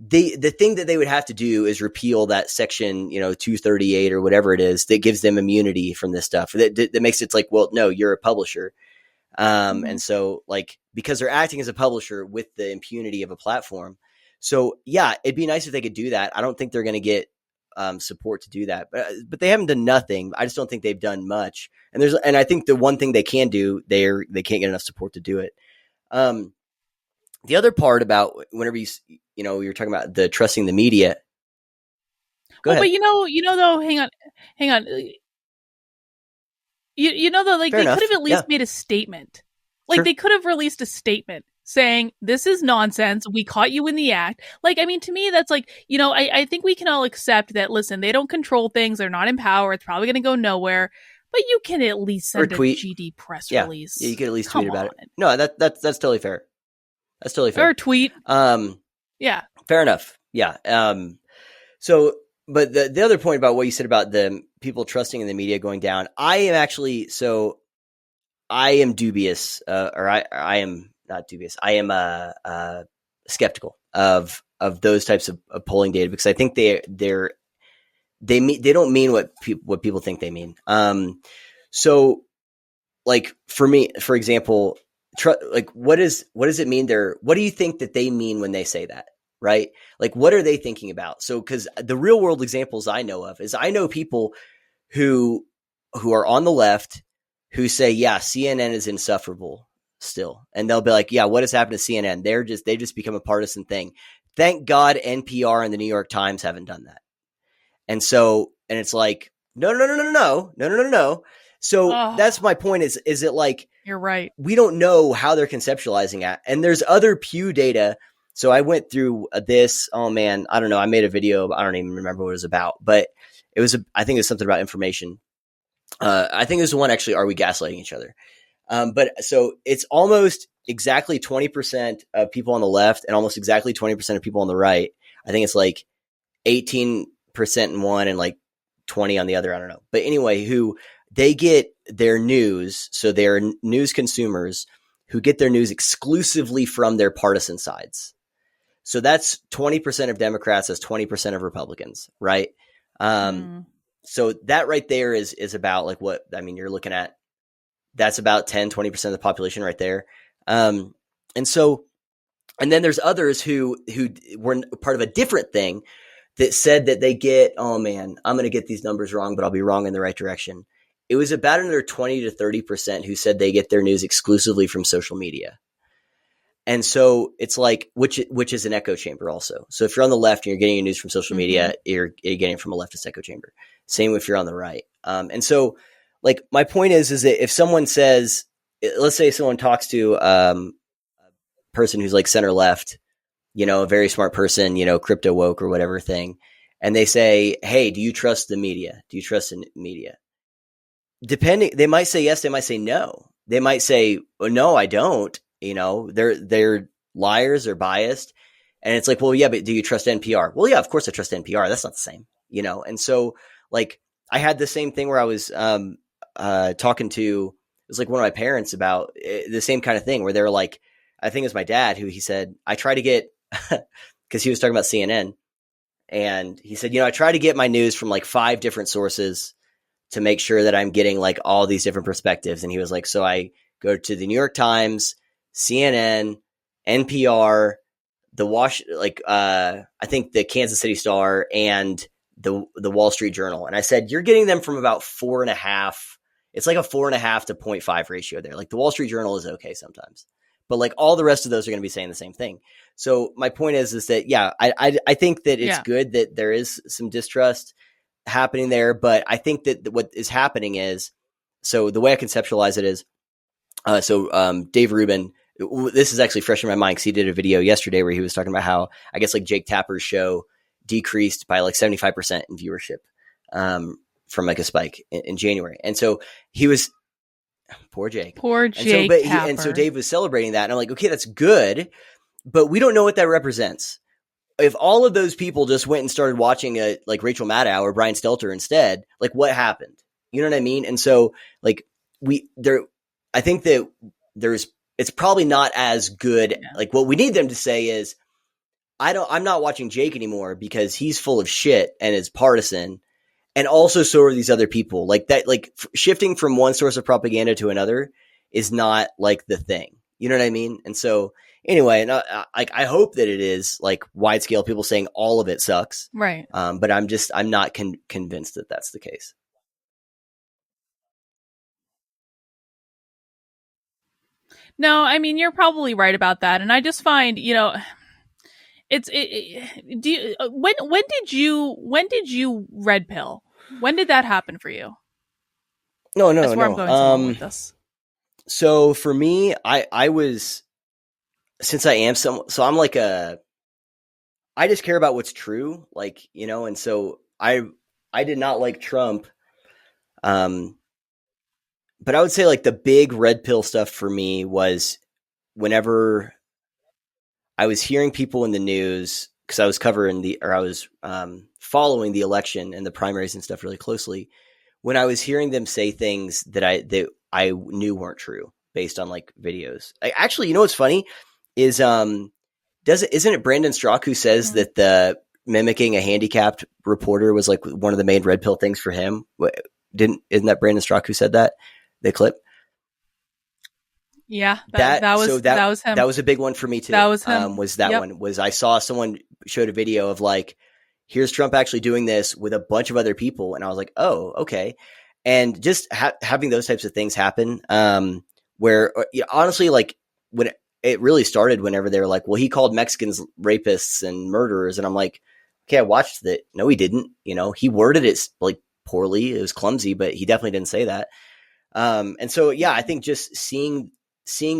B: the thing that they would have to do is repeal that section, 238 or whatever it is that gives them immunity from this stuff. That makes it like, well, no, you're a publisher. And so like, because they're acting as a publisher with the impunity of a platform. So yeah, it'd be nice if they could do that. I don't think they're going to get support to do that, but they haven't done nothing. I just don't think they've done much. And I think the one thing they can do, they can't get enough support to do it. The other part about whenever you're talking about the trusting the media. Go ahead.
A: But though, hang on. Though, like
B: Fair
A: they
B: enough.
A: could have at least made a statement. Like
B: Sure.
A: they could have released a statement saying, this is nonsense. We caught you in the act. Like, I mean, to me, that's like, I think we can all accept that, listen, they don't control things. They're not in power. It's probably going to go nowhere. But you can at least send a GD press release.
B: Yeah, you could at least tweet about it. No, that's totally fair. That's totally fair.
A: Or tweet. Yeah.
B: Fair enough. Yeah. So, but the other point about what you said about the people trusting in the media going down, I am dubious, or I am not dubious. I am skeptical of those types of polling data because I think they don't mean what people think they mean. So like for me, for example, like what does it mean there? What do you think that they mean when they say that? Right? Like, what are they thinking about? So, because the real world examples I know of is I know people who are on the left who say, yeah, CNN is insufferable still. And they'll be like, yeah, what has happened to CNN? They just become a partisan thing. Thank God NPR and the New York Times haven't done that. And so, and it's like, no. So that's my point is it like,
A: you're right.
B: We don't know how they're conceptualizing it. And there's other Pew data. So I went through this. Oh man, I don't know. I made a video. I don't even remember what it was about, but I think it was something about information. I think it was the one actually, are we gaslighting each other? But so it's almost exactly 20% of people on the left and almost exactly 20% of people on the right. I think it's like 18% in one and like 20 on the other. I don't know. But anyway, who they get their news. So they're news consumers who get their news exclusively from their partisan sides. So that's 20% of Democrats, that's 20% of Republicans, right? So that right there is about like what, I mean, you're looking at, that's about 10, 20% of the population right there. And then there's others who were part of a different thing that said that they get, oh man, I'm going to get these numbers wrong, but I'll be wrong in the right direction. It was about another 20 to 30% who said they get their news exclusively from social media. And so it's like, which is an echo chamber also. So if you're on the left and you're getting your news from social media, you're getting it from a leftist echo chamber. Same if you're on the right. And so like my point is that if someone says, let's say someone talks to a person who's like center left, you know, a very smart person, you know, crypto woke or whatever thing. And they say, hey, do you trust the media? Do you trust the media? Depending, they might say yes, they might say no. They might say, well, no, I don't. You know, they're liars or biased. And it's like, well, yeah, but do you trust NPR? Well, yeah, of course I trust NPR. That's not the same, you know? And so like, I had the same thing where I was talking to, it was like one of my parents about the same kind of thing where they were like, I think it was my dad who he said, I try to get, because he was talking about CNN. And he said, you know, I try to get my news from like 5 different sources to make sure that I'm getting like all these different perspectives. And he was like, so I go to the New York Times, CNN, NPR, I think the Kansas City Star and the Wall Street Journal. And I said, you're getting them from about 4.5. It's like a 4.5 to 0.5 ratio there. Like the Wall Street Journal is okay sometimes, but like all the rest of those are going to be saying the same thing. So my point is that, yeah, I think that it's good that there is some distrust happening there, but I think that what is happening is, so the way I conceptualize it is, Dave Rubin, this is actually fresh in my mind because he did a video yesterday where he was talking about how I guess like Jake Tapper's show decreased by like 75% in viewership from like a spike in January. And so he was, poor Jake. And so Dave was celebrating that. And I'm like, okay, that's good, but we don't know what that represents. If all of those people just went and started watching like Rachel Maddow or Brian Stelter instead, like what happened? You know what I mean? And so like I think that it's probably not as good. Yeah. Like what we need them to say is, I'm not watching Jake anymore because he's full of shit and is partisan. And also so are these other people like that, like shifting from one source of propaganda to another is not like the thing. You know what I mean? And so anyway, and I hope that it is like wide scale people saying all of it sucks.
A: Right.
B: But I'm not convinced that that's the case.
A: No, I mean, you're probably right about that. And I just find, you know, when did you red pill? When did that happen for you?
B: No.
A: That's where I'm going with this.
B: So for me, I was, since I am so I'm like I just care about what's true, like, you know, and so I did not like Trump. But I would say like the big red pill stuff for me was whenever I was hearing people in the news, because I was following the election and the primaries and stuff really closely, when I was hearing them say things that I knew weren't true based on like videos. Actually, you know what's funny is isn't it Brandon Straka who says that the mimicking a handicapped reporter was like one of the main red pill things for him? Isn't that Brandon Straka who said that? The clip?
A: Yeah, that was him.
B: That was a big one for me too.
A: That was him.
B: Was I saw someone showed a video of like, here's Trump actually doing this with a bunch of other people, and I was like, oh, okay. And just having those types of things happen, where honestly, like when it really started, whenever they were like, well, he called Mexicans rapists and murderers, and I'm like, okay, I watched that. No, he didn't. You know, he worded it like poorly. It was clumsy, but he definitely didn't say that. And so, yeah, I think just seeing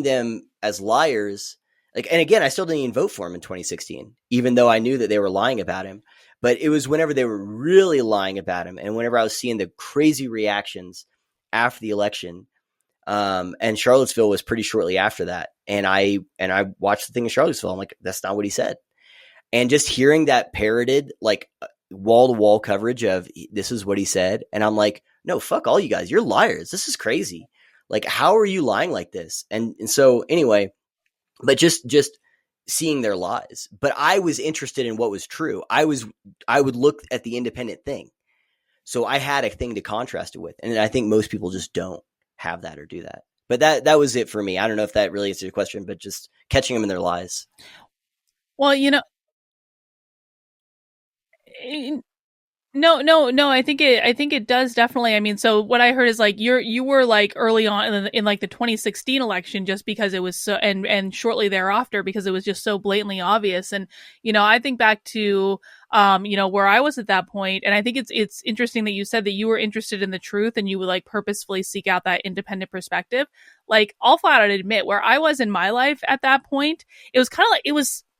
B: them as liars, like, and again, I still didn't even vote for him in 2016, even though I knew that they were lying about him. But it was whenever they were really lying about him, and whenever I was seeing the crazy reactions after the election, and Charlottesville was pretty shortly after that. And I watched the thing in Charlottesville. I'm like, that's not what he said. And just hearing that parroted, like wall-to-wall coverage of this is what he said. And I'm like, no, fuck all you guys. You're liars. This is crazy. Like, how are you lying like this? And so anyway, but just seeing their lies. But I was interested in what was true. I would look at the independent thing. So I had a thing to contrast it with. And I think most people just don't have that or do that. But that was it for me. I don't know if that really answers your question, but just catching them in their lies.
A: Well, no. I think it does definitely. I mean, so what I heard is like you were like early on in like the 2016 election just because it was so, and shortly thereafter because it was just so blatantly obvious. And I think back to where I was at that point, and I think it's interesting that you said that you were interested in the truth and you would like purposefully seek out that independent perspective. Like, I'll flat out admit where I was in my life at that point, it was kind of like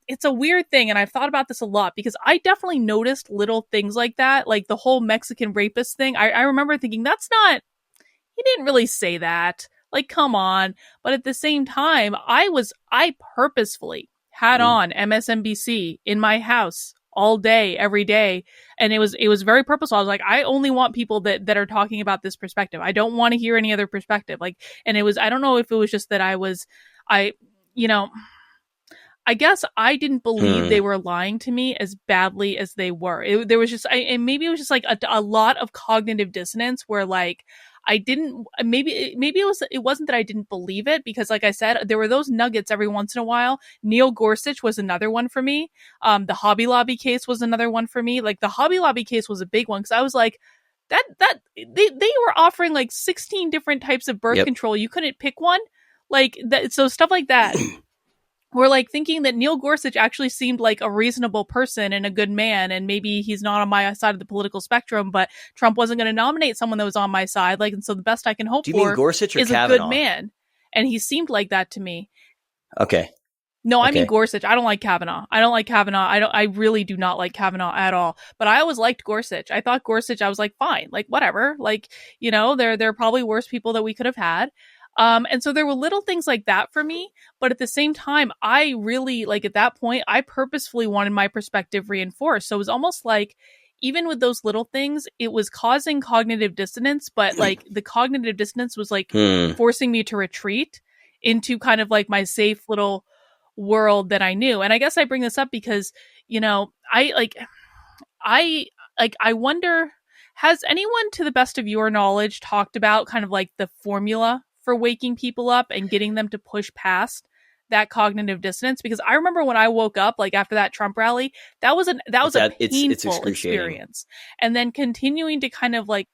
A: it's a weird thing, and I've thought about this a lot because I definitely noticed little things like that, like the whole Mexican rapist thing. I remember thinking, that's not, he didn't really say that. Like, come on. But at the same time, I purposefully had on MSNBC in my house all day, every day. And it was very purposeful. I was like, I only want people that are talking about this perspective. I don't want to hear any other perspective. Like, and it was, I don't know if it was just that I guess I didn't believe they were lying to me as badly as they were. There was just, and maybe it was just like a lot of cognitive dissonance where like I didn't, maybe it wasn't that I didn't believe it, because like I said, there were those nuggets every once in a while. Neil Gorsuch was another one for me. The Hobby Lobby case was another one for me. Like, the Hobby Lobby case was a big one because I was like, that they were offering like 16 different types of birth control. You couldn't pick one, like that. So stuff like that. We're like thinking that Neil Gorsuch actually seemed like a reasonable person and a good man, and maybe he's not on my side of the political spectrum, but Trump wasn't going to nominate someone that was on my side. Like, and so the best I can hope
B: Do you mean
A: for
B: Gorsuch or
A: is
B: Kavanaugh?
A: a good man, and he seemed like that to me.
B: Okay.
A: No, I mean Gorsuch. I don't like Kavanaugh. I really do not like Kavanaugh at all. But I always liked Gorsuch. I thought Gorsuch, I was like, fine, like whatever. Like, there are probably worse people that we could have had. And so there were little things like that for me, but at the same time, I really, like, at that point, I purposefully wanted my perspective reinforced. So it was almost like, even with those little things, it was causing cognitive dissonance, but like the cognitive dissonance was like forcing me to retreat into kind of like my safe little world that I knew. And I guess I bring this up because, I wonder, has anyone, to the best of your knowledge, talked about kind of like the formula for waking people up and getting them to push past that cognitive dissonance? Because I remember when I woke up, like after that Trump rally, that was a painful experience. And then continuing to kind of like,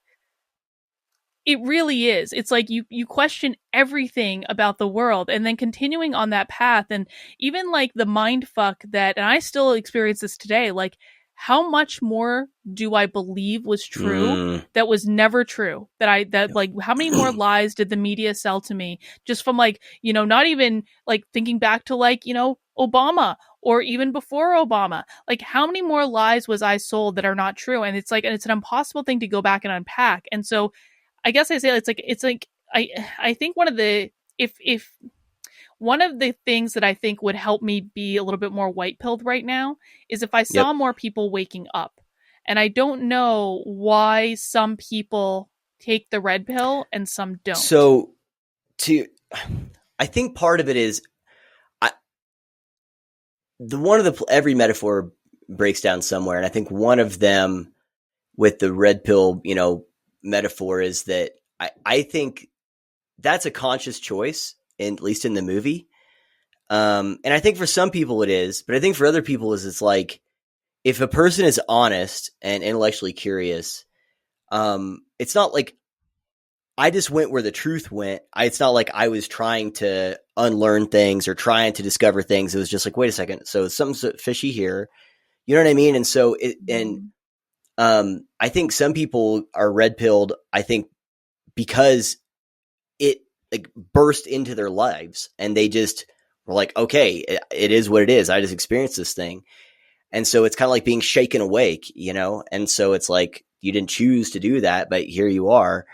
A: it really is. It's like you question everything about the world, and then continuing on that path, and even like the mind fuck that, and I still experience this today, like, how much more do I believe was true that was never true? Like, how many more lies did the media sell to me just from like, not even like thinking back to like, Obama or even before Obama? Like, how many more lies was I sold that are not true? And it's like, and it's an impossible thing to go back and unpack. And so I guess I say it's like I think one of the, if one of the things that I think would help me be a little bit more white-pilled right now is if I saw more people waking up. And I don't know why some people take the red pill and some don't.
B: So I think part of it is every metaphor breaks down somewhere. And I think one of them with the red pill, metaphor is that I think that's a conscious choice, at least in the movie. And I think for some people it is, but I think for other people it's like, if a person is honest and intellectually curious, it's not like I just went where the truth went. It's not like I was trying to unlearn things or trying to discover things. It was just like, wait a second. So something's fishy here. You know what I mean? And so I think some people are red pilled, I think, because it like burst into their lives and they just were like, okay, it is what it is. I just experienced this thing. And so it's kind of like being shaken awake, And so it's like, you didn't choose to do that, but here you are.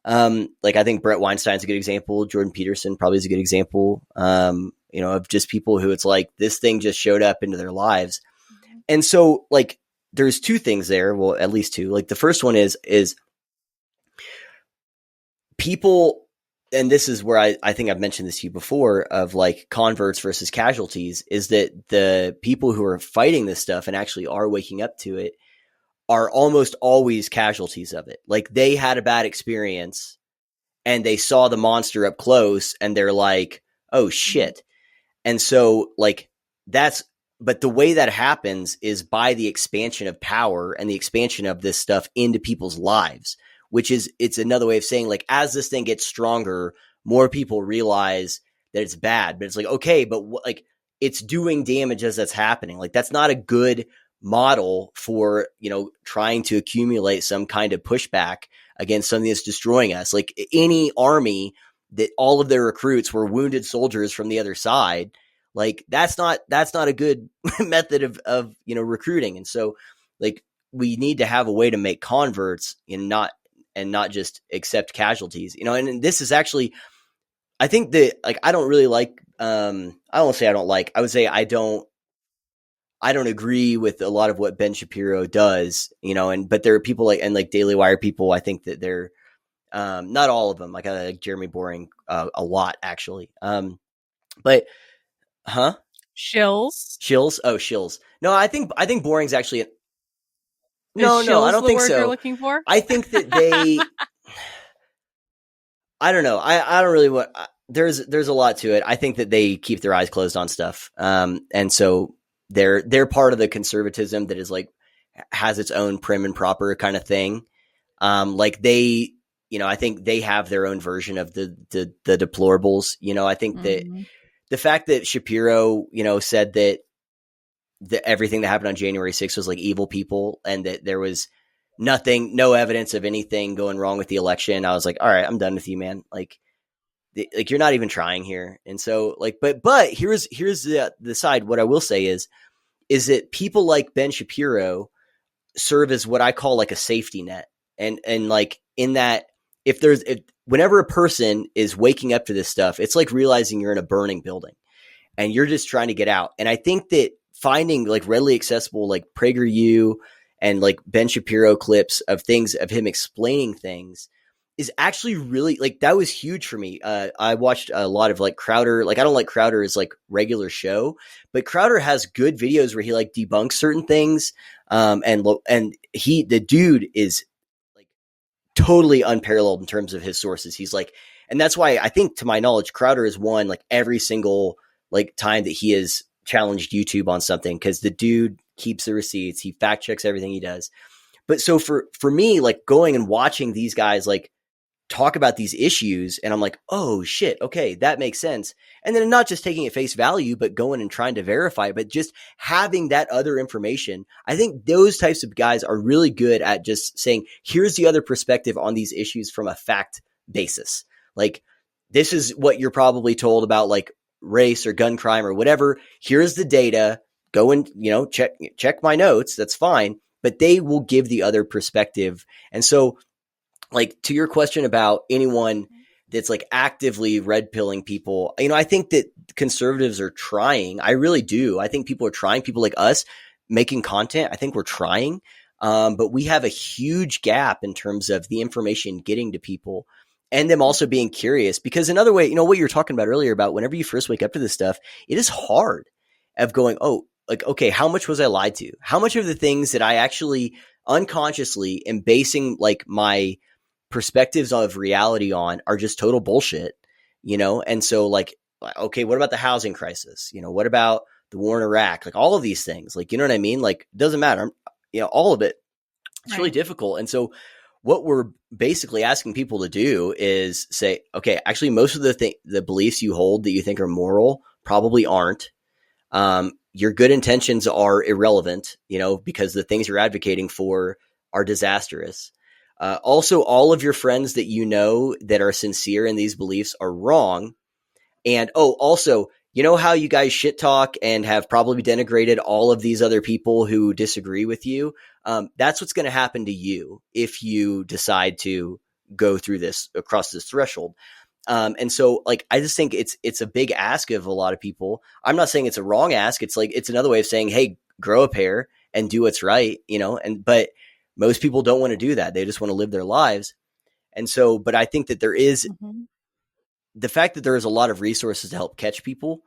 B: Like, I think Brett Weinstein's a good example. Jordan Peterson probably is a good example, of just people who it's like this thing just showed up into their lives. And so like, there's two things there. Well, at least two. Like the first one is people, and this is where I think I've mentioned this to you before, of like converts versus casualties, is that the people who are fighting this stuff and actually are waking up to it are almost always casualties of it. Like they had a bad experience and they saw the monster up close and they're like, oh shit. And so like but the way that happens is by the expansion of power and the expansion of this stuff into people's lives, which is, it's another way of saying like, as this thing gets stronger, more people realize that it's bad, but it's like, okay, but like it's doing damage as that's happening. Like that's not a good model for, trying to accumulate some kind of pushback against something that's destroying us. Like any army that all of their recruits were wounded soldiers from the other side, like that's not a good method of recruiting. And so like we need to have a way to make converts and not just accept casualties, and this is actually, I think that like, I don't really like, I won't say I don't like, I would say I don't agree with a lot of what Ben Shapiro does, but there are people like Daily Wire people, I think that they're, not all of them, like I like Jeremy Boring a lot actually. But huh?
A: Shills.
B: Shills? Oh, shills. No, I think Boring's actually
A: No,
B: I don't
A: the
B: think
A: word
B: so.
A: you're looking for?
B: I think that they I don't know. I don't really want, there's a lot to it. I think that they keep their eyes closed on stuff. And so they're part of the conservatism that is like has its own prim and proper kind of thing. Like they, I think they have their own version of the deplorables. I think that the fact that Shapiro, said that everything that happened on January 6th was like evil people and that there was no evidence of anything going wrong with the election. I was like, all right, I'm done with you, man. Like you're not even trying here. And so like, but here's the side. What I will say is that people like Ben Shapiro serve as what I call like a safety net. And like in that, whenever a person is waking up to this stuff, it's like realizing you're in a burning building and you're just trying to get out. And I think that finding like readily accessible, like PragerU and like Ben Shapiro clips of him explaining things is actually really like, that was huge for me. I watched a lot of like Crowder. Like I don't like Crowder as like regular show, but Crowder has good videos where he like debunks certain things. And the dude is like totally unparalleled in terms of his sources. He's like, and that's why I think to my knowledge, Crowder has won like every single like time that he has challenged YouTube on something. Cause the dude keeps the receipts. He fact checks everything he does. But so for me, like going and watching these guys, like talk about these issues and I'm like, oh shit, okay, that makes sense. And then not just taking it face value, but going and trying to verify, but just having that other information. I think those types of guys are really good at just saying, here's the other perspective on these issues from a fact basis. Like this is what you're probably told about like race or gun crime or whatever. Here's the data. Go and, check my notes. That's fine. But they will give the other perspective. And so like to your question about anyone that's like actively red pilling people, I think that conservatives are trying. I really do. I think people are trying. People like us making content, I think we're trying. But we have a huge gap in terms of the information getting to people and them also being curious. Because another way, what you were talking about earlier about whenever you first wake up to this stuff, it is hard of going, oh, like, okay, how much was I lied to? How much of the things that I actually unconsciously am basing like my perspectives of reality on are just total bullshit, And so like, okay, what about the housing crisis? What about the war in Iraq? Like all of these things, like, you know what I mean? Like, it doesn't matter. All of it. It's really difficult. And so what we're basically asking people to do is say, okay, actually most of the beliefs you hold that you think are moral probably aren't. Your good intentions are irrelevant, because the things you're advocating for are disastrous. Also, all of your friends that that are sincere in these beliefs are wrong. And also, how you guys shit talk and have probably denigrated all of these other people who disagree with you. That's what's going to happen to you if you decide to go through this, across this threshold. And so like, I just think it's a big ask of a lot of people. I'm not saying it's a wrong ask. It's like, it's another way of saying, hey, grow a pair and do what's right, but most people don't want to do that. They just want to live their lives. And so, but I think that there is the fact that there is a lot of resources to help catch people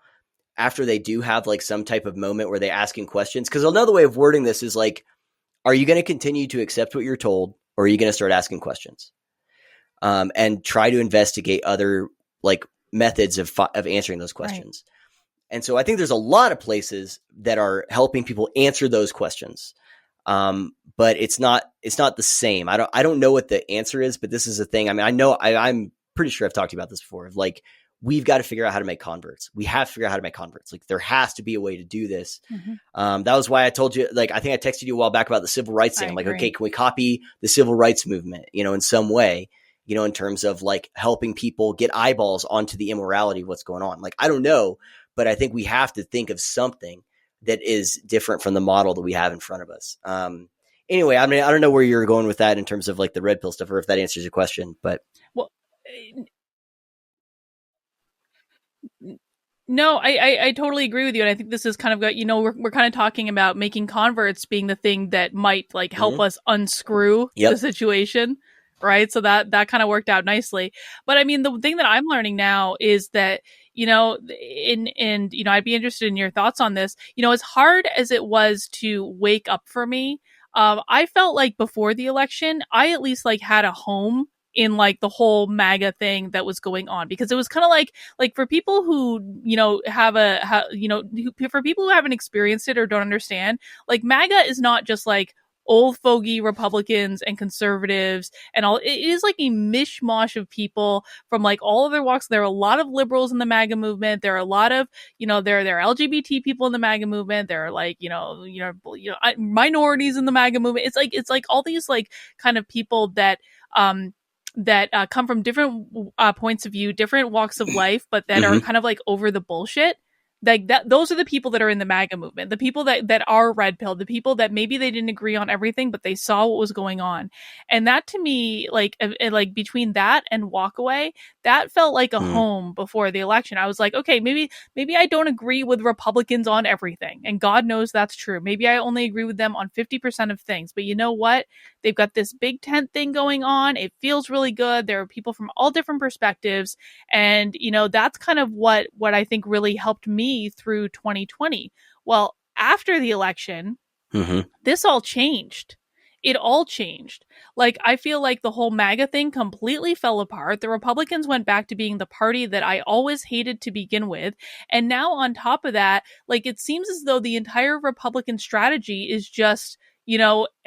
B: after they do have like some type of moment where they're asking questions. Because another way of wording this is like, are you going to continue to accept what you're told, or are you going to start asking questions and try to investigate other like methods of answering those questions? Right. And so I think there's a lot of places that are helping people answer those questions. But it's not the same. I don't know what the answer is, but this is a thing. I mean, I know I'm pretty sure I've talked about this before. Like, we've got to figure out how to make converts. We have to figure out how to make converts. Like, there has to be a way to do this. That was why I told you, like, I think I texted you a while back about the civil rights thing. I'm like, okay, can we copy the civil rights movement, in some way, in terms of like helping people get eyeballs onto the immorality of what's going on? Like, I don't know, but I think we have to think of something that is different from the model that we have in front of us. Anyway, I mean, I don't know where you're going with that in terms of like the red pill stuff, or if that answers your question, but.
A: Well, no, I totally agree with you. And I think this is kind of, we're kind of talking about making converts being the thing that might like help us unscrew the situation. Right. So that kind of worked out nicely. But I mean, the thing that I'm learning now is that, I'd be interested in your thoughts on this. As hard as it was to wake up for me, I felt like before the election, I at least like had a home in like the whole MAGA thing that was going on, because it was kind of like for people who, for people who haven't experienced it or don't understand, like MAGA is not just like old fogey Republicans and conservatives and all. It is like a mishmash of people from like all of their walks. There are a lot of liberals in the MAGA movement. There are a lot of, there are LGBT people in the MAGA movement. There are like, minorities in the MAGA movement. It's like all these like kind of people that come from different points of view, different walks of life, but that are kind of like over the bullshit. Like that, those are the people that are in the MAGA movement, the people that are red pilled, the people that maybe they didn't agree on everything, but they saw what was going on. And that to me, like between that and Walkaway, that felt like a home before the election. I was like, okay, maybe I don't agree with Republicans on everything. And God knows that's true. Maybe I only agree with them on 50% of things, but you know what? They've got this big tent thing going on. It feels really good. There are people from all different perspectives. And, that's kind of what I think really helped me through 2020. Well, after the election, this all changed. It all changed. Like, I feel like the whole MAGA thing completely fell apart. The Republicans went back to being the party that I always hated to begin with. And now on top of that, like, it seems as though the entire Republican strategy is just,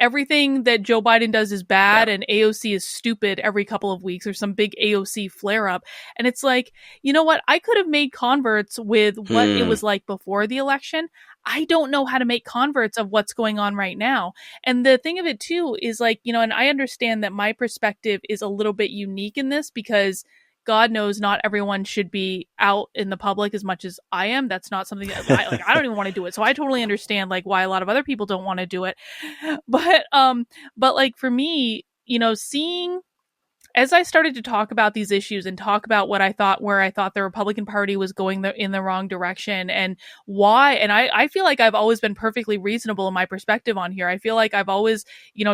A: everything that Joe Biden does is bad and AOC is stupid every couple of weeks, or some big AOC flare up. And it's like, you know what? I could have made converts with what it was like before the election. I don't know how to make converts of what's going on right now. And the thing of it too is like, and I understand that my perspective is a little bit unique in this, because God knows not everyone should be out in the public as much as I am. That's not something that I don't even want to do it. So I totally understand like why a lot of other people don't want to do it. But like for me, seeing, as I started to talk about these issues and talk about where I thought the Republican Party was going in the wrong direction and why, and I feel like I've always been perfectly reasonable in my perspective on here. I feel like I've always,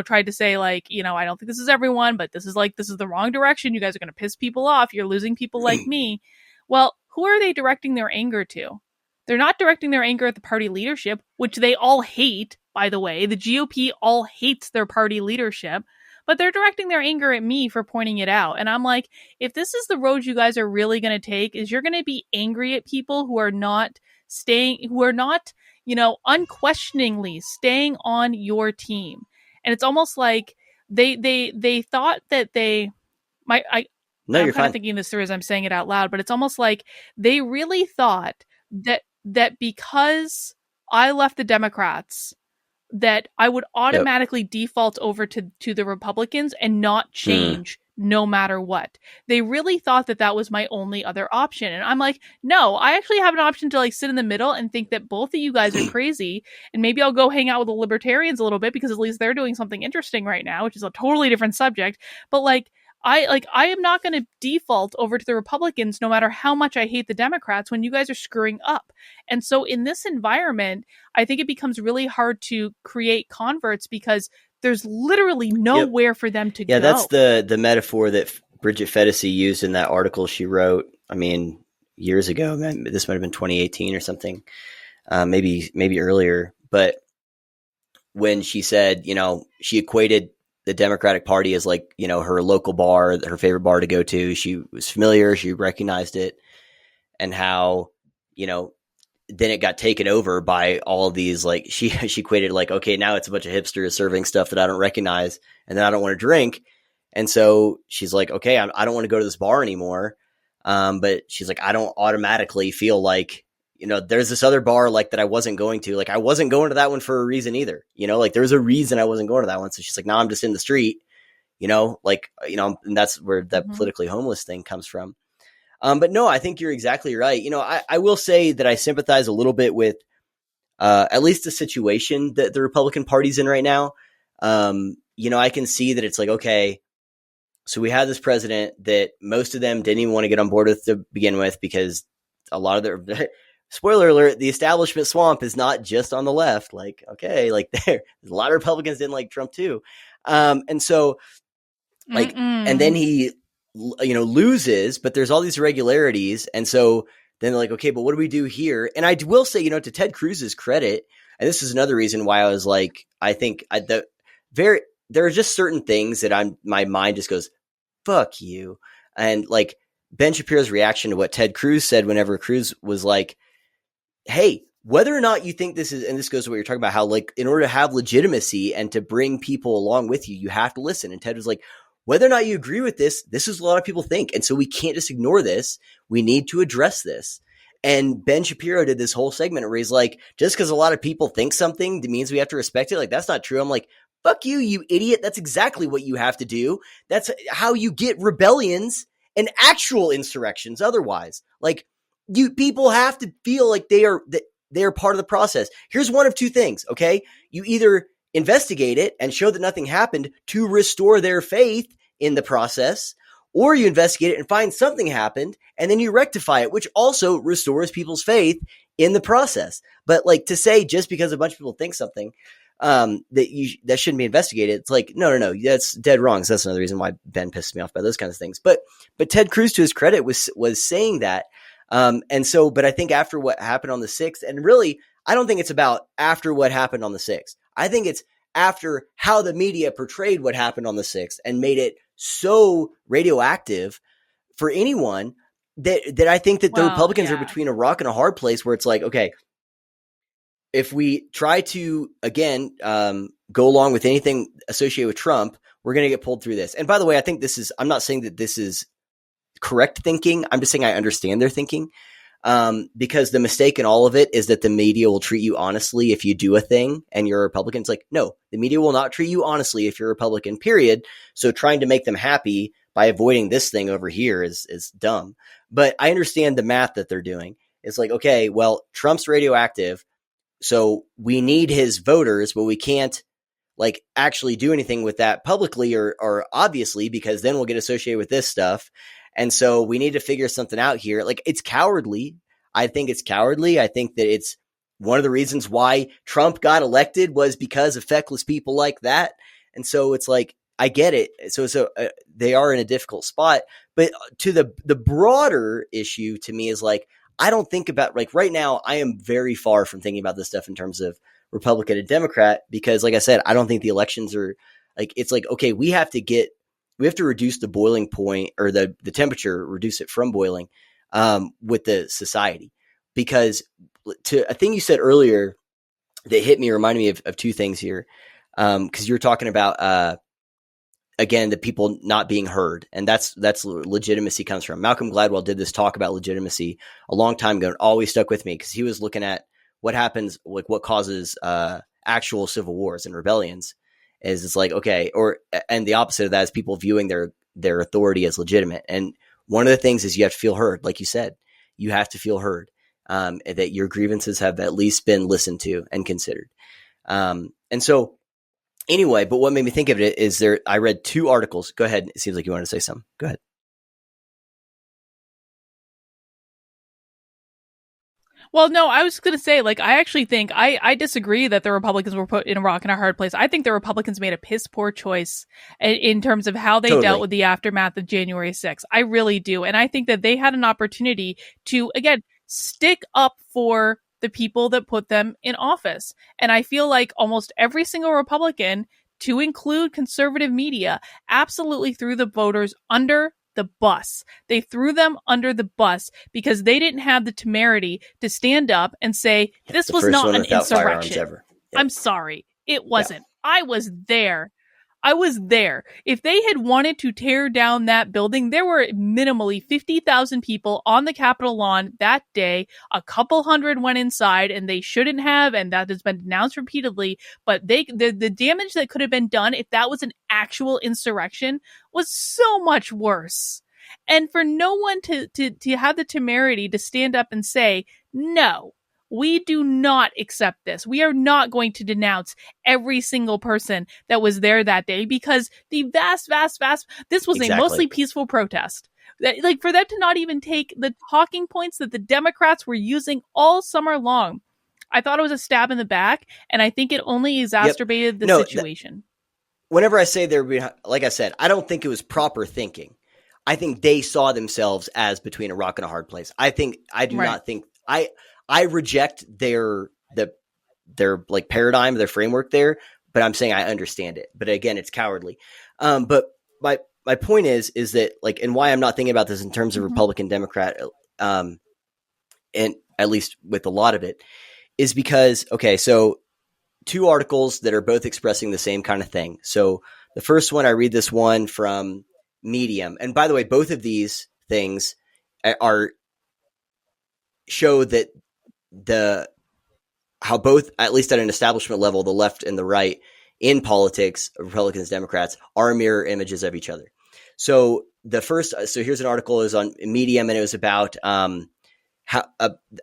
A: tried to say like, I don't think this is everyone, but this is the wrong direction. You guys are going to piss people off. You're losing people like me. Well, who are they directing their anger to? They're not directing their anger at the party leadership, which they all hate, by the way. The GOP all hates their party leadership. But they're directing their anger at me for pointing it out. And I'm like, if this is the road you guys are really going to take, is you're going to be angry at people who are not unquestioningly staying on your team. And it's almost like they thought that I'm kind of thinking this through as I'm saying it out loud, but it's almost like they really thought that because I left the Democrats, that I would automatically default over to the Republicans and not change no matter what. They really thought that was my only other option. And I'm like, no, I actually have an option to like sit in the middle and think that both of you guys are crazy. And maybe I'll go hang out with the libertarians a little bit, because at least they're doing something interesting right now, which is a totally different subject. But like, I am not going to default over to the Republicans no matter how much I hate the Democrats when you guys are screwing up. And so in this environment, I think it becomes really hard to create converts because there's literally
B: Yep.
A: nowhere for them to
B: Yeah, that's
A: go.
B: the metaphor that Bridget Fetisi used in that article she wrote. I mean, years ago. This might have been 2018 or something, maybe earlier. But when she said, she equated the Democratic Party as like, her local bar, her favorite bar to go to. She was familiar, she recognized it, and how, then it got taken over by all of these, like she equated like, okay, now it's a bunch of hipsters serving stuff that I don't recognize, and then I don't want to drink. And so she's like, okay, I don't want to go to this bar anymore. But she's like, I don't automatically feel like, there's this other bar like that I wasn't going to. Like I wasn't going to that one for a reason either. Like there's a reason I wasn't going to that one. So she's like, now I'm just in the street, and that's where that politically homeless thing comes from. But no, I think you're exactly right. I will say that I sympathize a little bit with at least the situation that the Republican Party's in right now. I can see that it's like, okay, so we had this president that most of them didn't even want to get on board with to begin with, because a lot of their spoiler alert, the establishment swamp is not just on the left. Like, okay, like there's a lot of Republicans didn't like Trump too. And so like, and then he, loses, but there's all these irregularities. And so then they're like, okay, but what do we do here? And I will say, to Ted Cruz's credit, and this is another reason why I was like, I think there are just certain things that my mind just goes, fuck you. And like Ben Shapiro's reaction to what Ted Cruz said whenever Cruz was like, hey, whether or not you think this is, and this goes to what you're talking about, how like in order to have legitimacy and to bring people along with you, you have to listen. And Ted was like, whether or not you agree with this is what a lot of people think. And so we can't just ignore this. We need to address this. And Ben Shapiro did this whole segment where he's like, just because a lot of people think something, that means we have to respect it. Like, that's not true. I'm like, fuck you, you idiot. That's exactly what you have to do. That's how you get rebellions and actual insurrections otherwise. Like, people have to feel like they are part of the process. Here's one of two things, okay? You either investigate it and show that nothing happened to restore their faith in the process, or you investigate it and find something happened and then you rectify it, which also restores people's faith in the process. But like to say just because a bunch of people think something that shouldn't be investigated, it's like, no, that's dead wrong. So that's another reason why Ben pisses me off by those kinds of things. But Ted Cruz, to his credit, was saying that. And so, but I think after what happened on the 6th, and really, I don't think it's about after what happened on the 6th. I think it's after how the media portrayed what happened on the 6th and made it so radioactive for anyone that I think that the Republicans are between a rock and a hard place, where it's like, okay, if we try to, again, go along with anything associated with Trump, we're going to get pulled through this. And by the way, I think I'm not saying that this is correct thinking. I'm just saying I understand their thinking. Because the mistake in all of it is that the media will treat you honestly if you do a thing and you're a Republican. It's like, no, the media will not treat you honestly if you're a Republican, period. So trying to make them happy by avoiding this thing over here is dumb. But I understand the math that they're doing. It's like, okay, well, Trump's radioactive, so we need his voters, but we can't like actually do anything with that publicly or obviously, because then we'll get associated with this stuff. And so we need to figure something out here. Like, it's cowardly. I think it's cowardly. I think that it's one of the reasons why Trump got elected was because of feckless people like that. And so it's like, I get it. So they are in a difficult spot. But to the broader issue to me is like, I don't think about, like, right now, I am very far from thinking about this stuff in terms of Republican and Democrat, because like I said, I don't think the elections are like, it's like, okay, we have to reduce the boiling point, or the temperature, reduce it from boiling with the society. Because to a thing you said earlier that hit me, reminded me of two things here. Because you were talking about, again, the people not being heard. And that's legitimacy comes from. Malcolm Gladwell did this talk about legitimacy a long time ago, and always stuck with me, because he was looking at what happens, like what causes actual civil wars and rebellions. Is it's like, okay, and the opposite of that is people viewing their authority as legitimate. And one of the things is you have to feel heard. Like you said, you have to feel heard, that your grievances have at least been listened to and considered. And so, Anyway, but what made me think of it is I read 2 articles. Go ahead. It seems like you wanted to say something. Go ahead.
A: Well, no, I was going to say, like, I actually think I disagree that the Republicans were put in a rock and a hard place. I think the Republicans made a piss poor choice in terms of how they dealt with the aftermath of January 6th. I really do. And I think that they had an opportunity to, again, stick up for the people that put them in office. And I feel like almost every single Republican, to include conservative media, absolutely threw the voters under the bus. They threw them under the bus because they didn't have the temerity to stand up and say, this was not an insurrection.
B: Yep.
A: I'm sorry. It wasn't. Yeah. I was there. If they had wanted to tear down that building, there were minimally 50,000 people on the Capitol lawn that day. A couple hundred went inside, and they shouldn't have, and that has been denounced repeatedly. But the damage that could have been done if that was an actual insurrection was so much worse. And for no one to have the temerity to stand up and say, no, we do not accept this. We are not going to denounce every single person that was there that day, because the vast, this was a mostly peaceful protest. Like, for them to not even take the talking points that the Democrats were using all summer long, I thought it was a stab in the back, and I think it only exacerbated the situation.
B: Whenever I say like I said, I don't think it was proper thinking. I think they saw themselves as between a rock and a hard place. I do not think I reject their like paradigm, their framework there, but I'm saying I understand it. But again, it's cowardly. But my point is that, like, and why I'm not thinking about this in terms of Republican, Democrat, and at least with a lot of it, is because, okay, so 2 articles that are both expressing the same kind of thing. So the first one, I read this one from Medium, and by the way, both of these things show that how both, at least at an establishment level, the left and the right in politics, Republicans, Democrats, are mirror images of each other. So here's an article is on Medium, and it was about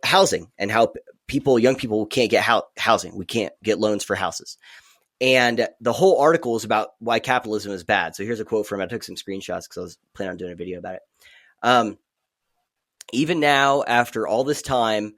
B: housing and how young people can't get housing. We can't get loans for houses. And the whole article is about why capitalism is bad. So here's a quote from, I took some screenshots because I was planning on doing a video about it. Even now, after all this time,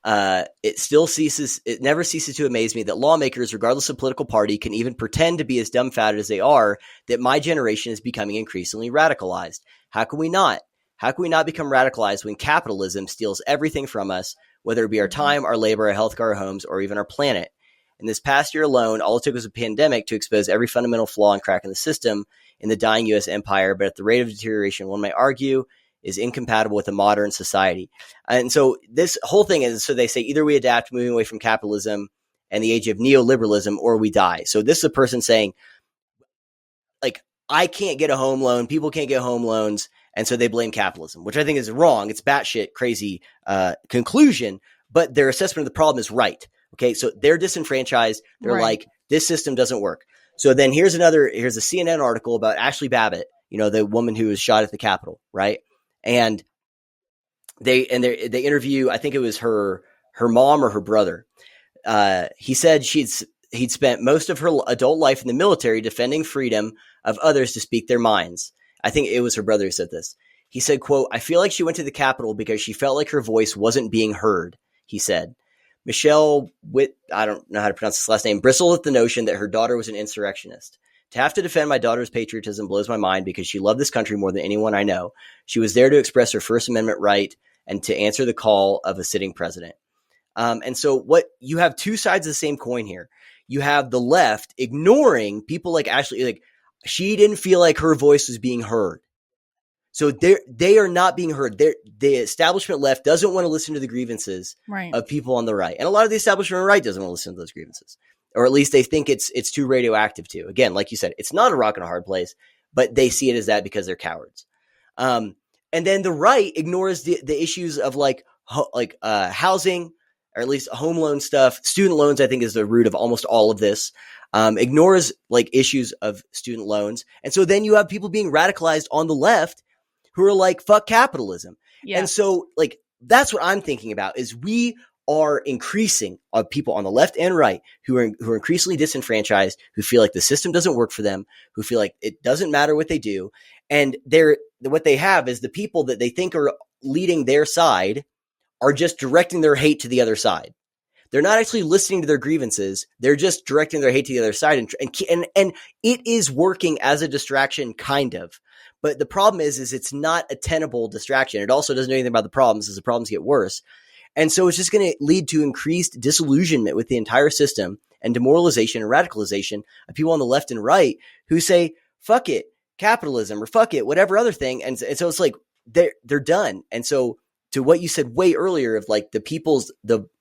B: it never ceases to amaze me that lawmakers, regardless of political party, can even pretend to be as dumbfounded as they are, that my generation is becoming increasingly radicalized. How can we not? How can we not become radicalized when capitalism steals everything from us, whether it be our time, our labor, our healthcare, our homes, or even our planet? In this past year alone, all it took was a pandemic to expose every fundamental flaw and crack in the system in the dying U.S. empire, but at the rate of deterioration, one might argue, is incompatible with a modern society. And so this whole thing is, so they say either we adapt, moving away from capitalism and the age of neoliberalism, or we die. So this is a person saying, like, I can't get a home loan, people can't get home loans, and so they blame capitalism, which I think is wrong. It's batshit crazy conclusion, but their assessment of the problem is right. Okay, so they're disenfranchised. They're like, this system doesn't work. So then here's a CNN article about Ashley Babbitt, the woman who was shot at the Capitol, right? And they interview, I think it was her mom or her brother. He said he'd spent most of her adult life in the military defending freedom of others to speak their minds. I think it was her brother who said this. He said, quote, "I feel like she went to the Capitol because she felt like her voice wasn't being heard," he said. Michelle I don't know how to pronounce this last name, bristled at the notion that her daughter was an insurrectionist. "To have to defend my daughter's patriotism blows my mind because she loved this country more than anyone I know. She was there to express her First Amendment right and to answer the call of a sitting president." And so what you have, two sides of the same coin here. You have the left ignoring people like Ashley, like she didn't feel like her voice was being heard. So they are not being heard. The establishment left doesn't want to listen to the grievances of people on the right. And a lot of the establishment right doesn't want to listen to those grievances. Or at least they think it's too radioactive to. Again, like you said, it's not a rock and a hard place, but they see it as that because they're cowards. And then the right ignores the issues of housing, or at least home loan stuff. Student loans, I think, is the root of almost all of this. Ignores like issues of student loans. And so then you have people being radicalized on the left who are like, fuck capitalism. Yeah. And so like, that's what I'm thinking about is we are increasing of people on the left and right who are increasingly disenfranchised, who feel like the system doesn't work for them, who feel like it doesn't matter what they do. And what they have is the people that they think are leading their side are just directing their hate to the other side. They're not actually listening to their grievances. They're just directing their hate to the other side. And it is working as a distraction, kind of. But the problem is it's not a tenable distraction. It also doesn't know anything about the problems as the problems get worse. And so it's just going to lead to increased disillusionment with the entire system and demoralization and radicalization of people on the left and right who say, fuck it, capitalism, or fuck it, whatever other thing. And so it's like they're done. And so to what you said way earlier of like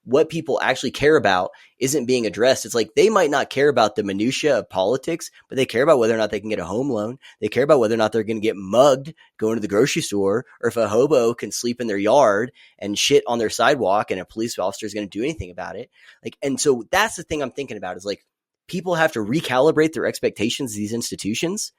B: what people actually care about isn't being addressed. It's like they might not care about the minutia of politics, but they care about whether or not they can get a home loan. They care about whether or not they're going to get mugged going to the grocery store, or if a hobo can sleep in their yard and shit on their sidewalk and a police officer is going to do anything about it. Like, and so that's the thing I'm thinking about is like people have to recalibrate their expectations of these institutions.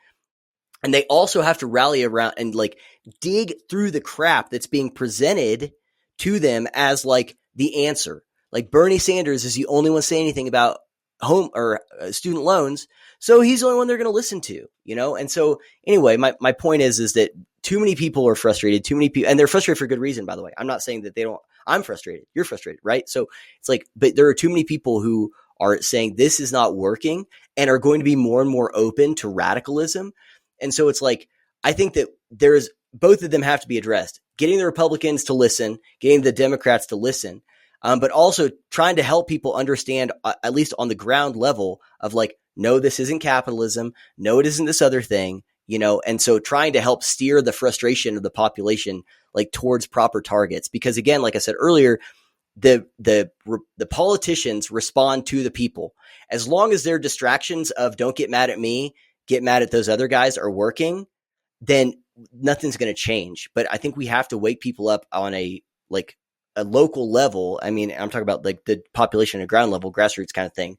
B: And they also have to rally around and like dig through the crap that's being presented to them as like the answer. Like Bernie Sanders is the only one saying anything about home or student loans. So he's the only one they're going to listen to, you know? And so anyway, my point is that too many people are frustrated, too many people, and they're frustrated for good reason, by the way. I'm not saying that I'm frustrated. You're frustrated, right? So it's like, but there are too many people who are saying this is not working and are going to be more and more open to radicalism. And so it's like, I think that both of them have to be addressed. Getting the Republicans to listen, getting the Democrats to listen, but also trying to help people understand, at least on the ground level of like, no, this isn't capitalism. No, it isn't this other thing, you know? And so trying to help steer the frustration of the population like towards proper targets. Because again, like I said earlier, the politicians respond to the people. As long as their distractions of don't get mad at me, get mad at those other guys are working, then nothing's going to change. But I think we have to wake people up on a local level. I mean, I'm talking about like the population at ground level, grassroots kind of thing,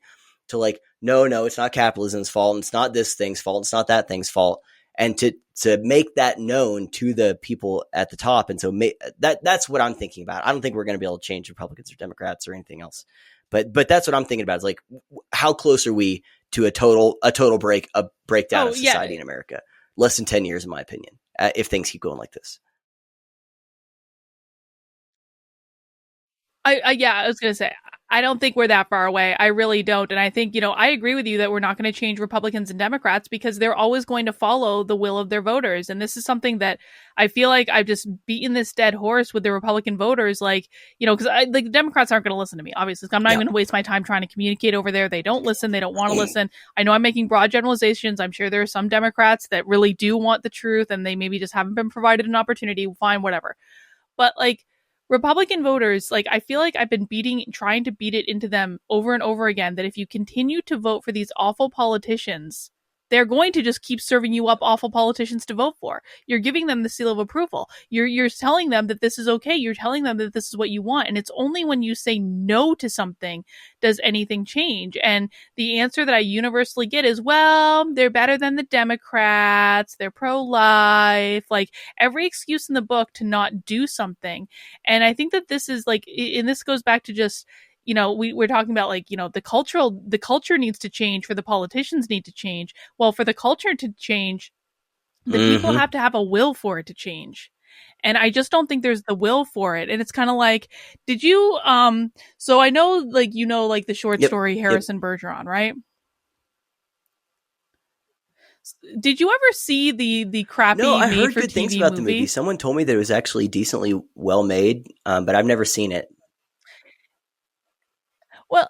B: to like, no, it's not capitalism's fault. And it's not this thing's fault. It's not that thing's fault. And to make that known to the people at the top. And so that's what I'm thinking about. I don't think we're going to be able to change Republicans or Democrats or anything else. But that's what I'm thinking about is like, how close are we to a total breakdown of society in America? Less than 10 years, in my opinion, if things keep going like this.
A: I was going to say, I don't think we're that far away. I really don't. And I think, I agree with you that we're not going to change Republicans and Democrats because they're always going to follow the will of their voters. And this is something that I feel like I've just beaten this dead horse with the Republican voters. Like, because the Democrats aren't going to listen to me, obviously. I'm not even going to waste my time trying to communicate over there. They don't listen. They don't want to listen. I know I'm making broad generalizations. I'm sure there are some Democrats that really do want the truth and they maybe just haven't been provided an opportunity. Fine, whatever. But like, Republican voters, like, I feel like I've been trying to beat it into them over and over again that if you continue to vote for these awful politicians, they're going to just keep serving you up awful politicians to vote for. You're giving them the seal of approval. You're telling them that this is okay. You're telling them that this is what you want. And it's only when you say no to something does anything change. And the answer that I universally get is, well, they're better than the Democrats. They're pro-life. Like every excuse in the book to not do something. And I think that this is like, and this goes back to just, we're talking about like, the culture needs to change for the politicians need to change. Well, for the culture to change, the people have to have a will for it to change. And I just don't think there's the will for it. And it's kind of like, did you, so I know, like, like the short story Harrison Bergeron, right? Did you ever see the crappy
B: No, I heard
A: made for
B: good
A: TV
B: things about
A: movie?
B: the movie. Someone told me that it was actually decently well made, but I've never seen it.
A: Well,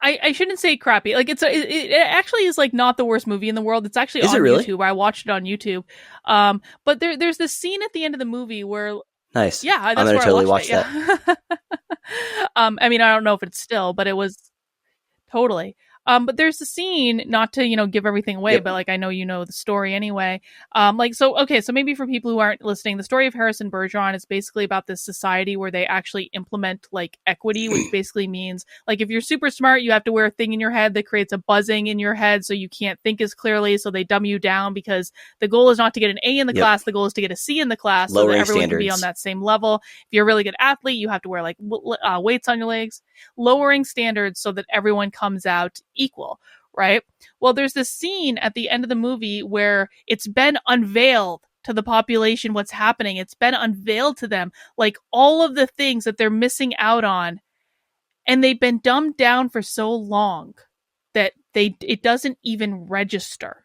A: I shouldn't say crappy. Like it actually is like not the worst movie in the world. It's actually on YouTube. I watched it on YouTube. But there's this scene at the end of the movie where
B: nice.
A: Yeah, that's
B: I'm gonna
A: where
B: totally
A: I watched
B: watch
A: it.
B: that.
A: I mean, I don't know if it's still, but it was totally. But there's a scene, not to, give everything away,
B: Yep.
A: but like, I know you know the story anyway. So maybe for people who aren't listening, the story of Harrison Bergeron is basically about this society where they actually implement like equity, which basically means like if you're super smart, you have to wear a thing in your head that creates a buzzing in your head so you can't think as clearly. So they dumb you down because the goal is not to get an A in the
B: Yep.
A: class. The goal is to get a C in the class so that
B: Lowering
A: everyone can be on
B: standards.
A: that same level. If you're a really good athlete, you have to wear like weights on your legs, lowering standards so that everyone comes out equal, right? Well, there's this scene at the end of the movie where it's been unveiled to the population what's happening. It's been unveiled to them, like all of the things that they're missing out on, and they've been dumbed down for so long that it doesn't even register.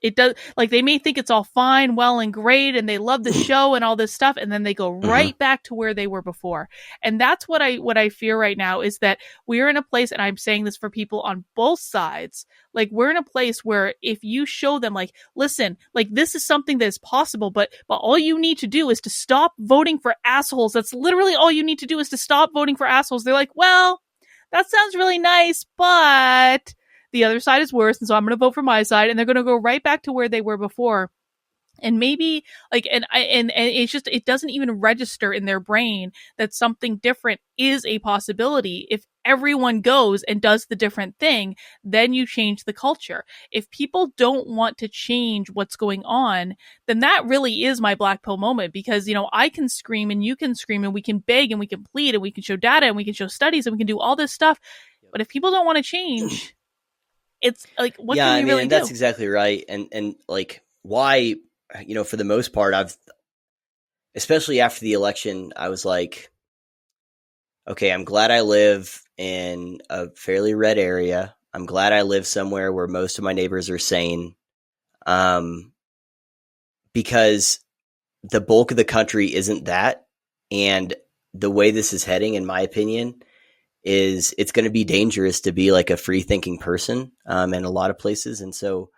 A: It does, like, they may think it's all fine, well, and great, and they love the show and all this stuff, and then they go right back to where they were before. And that's what I fear right now, is that we're in a place, and I'm saying this for people on both sides, like, we're in a place where if you show them, like, listen, like, this is something that is possible, but all you need to do is to stop voting for assholes. That's literally all you need to do, is to stop voting for assholes. They're like, well, that sounds really nice, but the other side is worse, and so I'm going to vote for my side, and they're going to go right back to where they were before. And maybe like, and it's just, it doesn't even register in their brain that something different is a possibility. If everyone goes and does the different thing, then you change the culture. If people don't want to change what's going on, then that really is my black pill moment, because, I can scream and you can scream and we can beg and we can plead and we can show data and we can show studies and we can do all this stuff. But if people don't want to change, it's like, what can we really
B: and
A: do?
B: that's exactly right. And like, why, for the most part, especially after the election, I was like, okay, I'm glad I live in a fairly red area. I'm glad I live somewhere where most of my neighbors are sane. Because the bulk of the country isn't that. And the way this is heading, in my opinion, is it's going to be dangerous to be like a free thinking person in a lot of places. And so,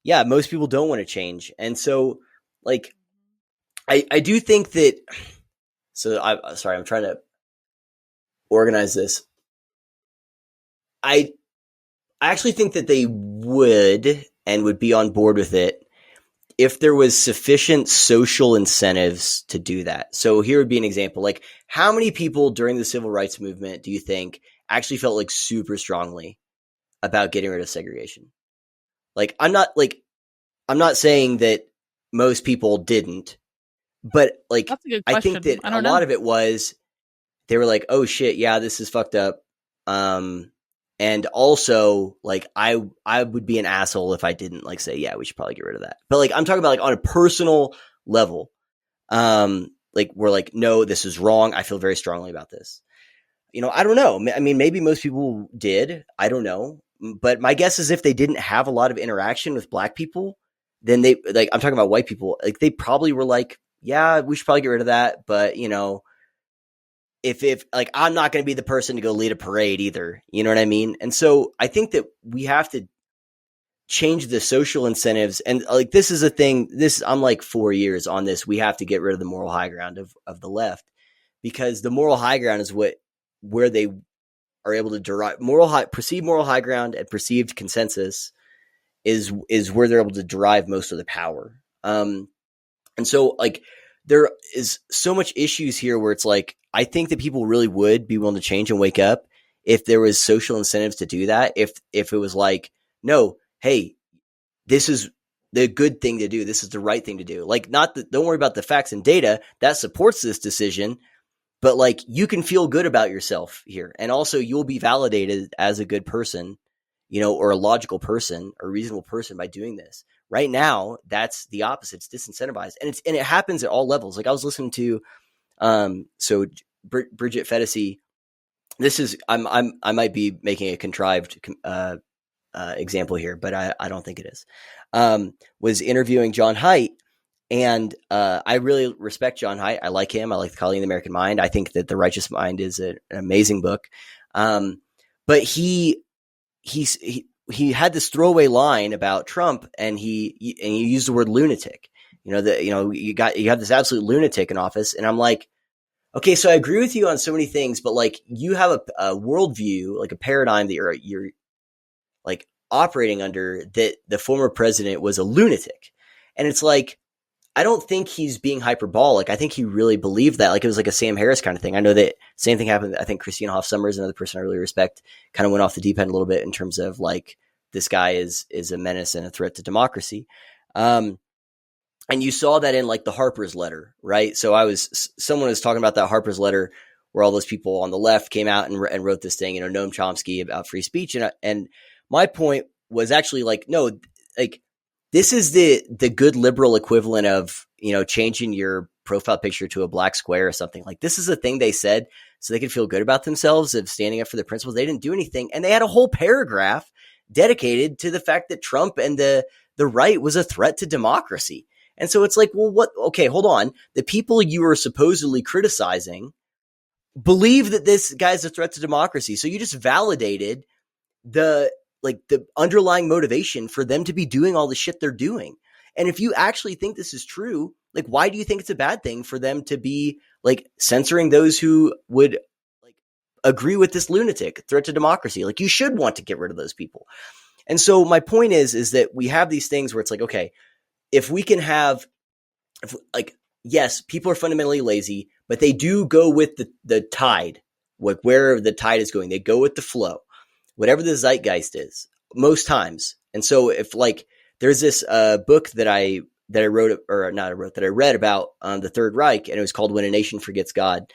B: yeah, most people don't want to change. And so, like, I do think that, I'm trying to organize this. I actually think that they would be on board with it if there was sufficient social incentives to do that. So here would be an example. Like, how many people during the civil rights movement do you think actually felt like super strongly about getting rid of segregation? Like, I'm not saying that most people didn't, but like,
A: That's a good
B: I
A: question.
B: think that a lot of it was, they were like, oh shit, yeah, this is fucked up. And also, like, I would be an asshole if I didn't like say, yeah, we should probably get rid of that. But like, I'm talking about like on a personal level, like, we're like, no, this is wrong. I feel very strongly about this. I don't know. I mean, maybe most people did. I don't know. But my guess is if they didn't have a lot of interaction with black people, then they, like, I'm talking about white people, like, they probably were like, yeah, we should probably get rid of that. But, if like, I'm not going to be the person to go lead a parade either. You know what I mean? And so I think that we have to change the social incentives. And like, this is a thing, I'm like 4 years on this. We have to get rid of the moral high ground of the left, because the moral high ground is where they are able to derive perceived moral high ground and perceived consensus is where they're able to derive most of the power. And so, like, there is so much issues here where it's like, I think that people really would be willing to change and wake up if there was social incentives to do that. If it was like, no, hey, this is the good thing to do. This is the right thing to do. Like, don't worry about the facts and data that supports this decision, but like, you can feel good about yourself here. And also, you'll be validated as a good person, or a logical person or a reasonable person by doing this. Right now, that's the opposite. It's disincentivized. And it happens at all levels. Like, I was listening to, Bridget Fetisi. This is, I might be making a contrived, example here, but I don't think it is, was interviewing John Haidt. And I really respect John Haidt. I like him. I like The Colony of the American Mind. I think that The Righteous Mind is an amazing book. But he had this throwaway line about Trump, and he used the word lunatic. You have this absolute lunatic in office, and I'm like, okay, so I agree with you on so many things, but like, you have a worldview, like a paradigm that like operating under, that the former president was a lunatic. And it's like, I don't think he's being hyperbolic. I think he really believed that. Like, it was like a Sam Harris kind of thing. I know that same thing happened. I think Christine Hoff Sommers, another person I really respect, kind of went off the deep end a little bit in terms of like, this guy is a menace and a threat to democracy. And you saw that in like the Harper's letter, right? So someone was talking about that Harper's letter where all those people on the left came out and wrote this thing, Noam Chomsky, about free speech. And my point was actually like, no, like, this is the good liberal equivalent of, changing your profile picture to a black square or something. Like, this is a thing they said so they could feel good about themselves of standing up for their principles. They didn't do anything. And they had a whole paragraph dedicated to the fact that Trump and the right was a threat to democracy. And so it's like, well, what? Okay, hold on. The people you are supposedly criticizing believe that this guy's a threat to democracy. So you just validated the underlying motivation for them to be doing all the shit they're doing. And if you actually think this is true, like, why do you think it's a bad thing for them to be like censoring those who would like agree with this lunatic threat to democracy? Like, you should want to get rid of those people. And so my point is that we have these things where it's like, okay, if we can have, yes, people are fundamentally lazy, but they do go with the tide, like where the tide is going. They go with the flow, whatever the zeitgeist is, most times. And so if like there's this book that I read about the Third Reich, and it was called When a Nation Forgets God.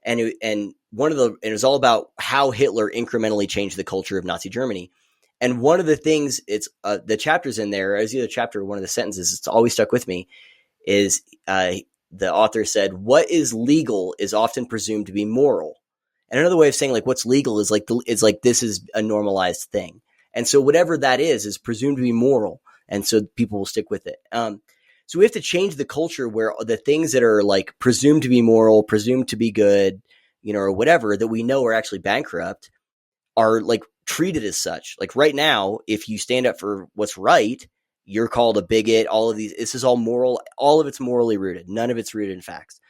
B: And it was all about how Hitler incrementally changed the culture of Nazi Germany. And one of the things, it's the chapters in there, as either chapter or one of the sentences, it's always stuck with me, is the author said, what is legal is often presumed to be moral. And another way of saying like what's legal is like this is a normalized thing. And so whatever that is presumed to be moral. And so people will stick with it. So we have to change the culture where the things that are like presumed to be moral, presumed to be good, or whatever that we know are actually bankrupt, are like treated as such. Like right now, if you stand up for what's right, you're called a bigot. All of these, this is all moral. All of it's morally rooted. None of it's rooted in facts.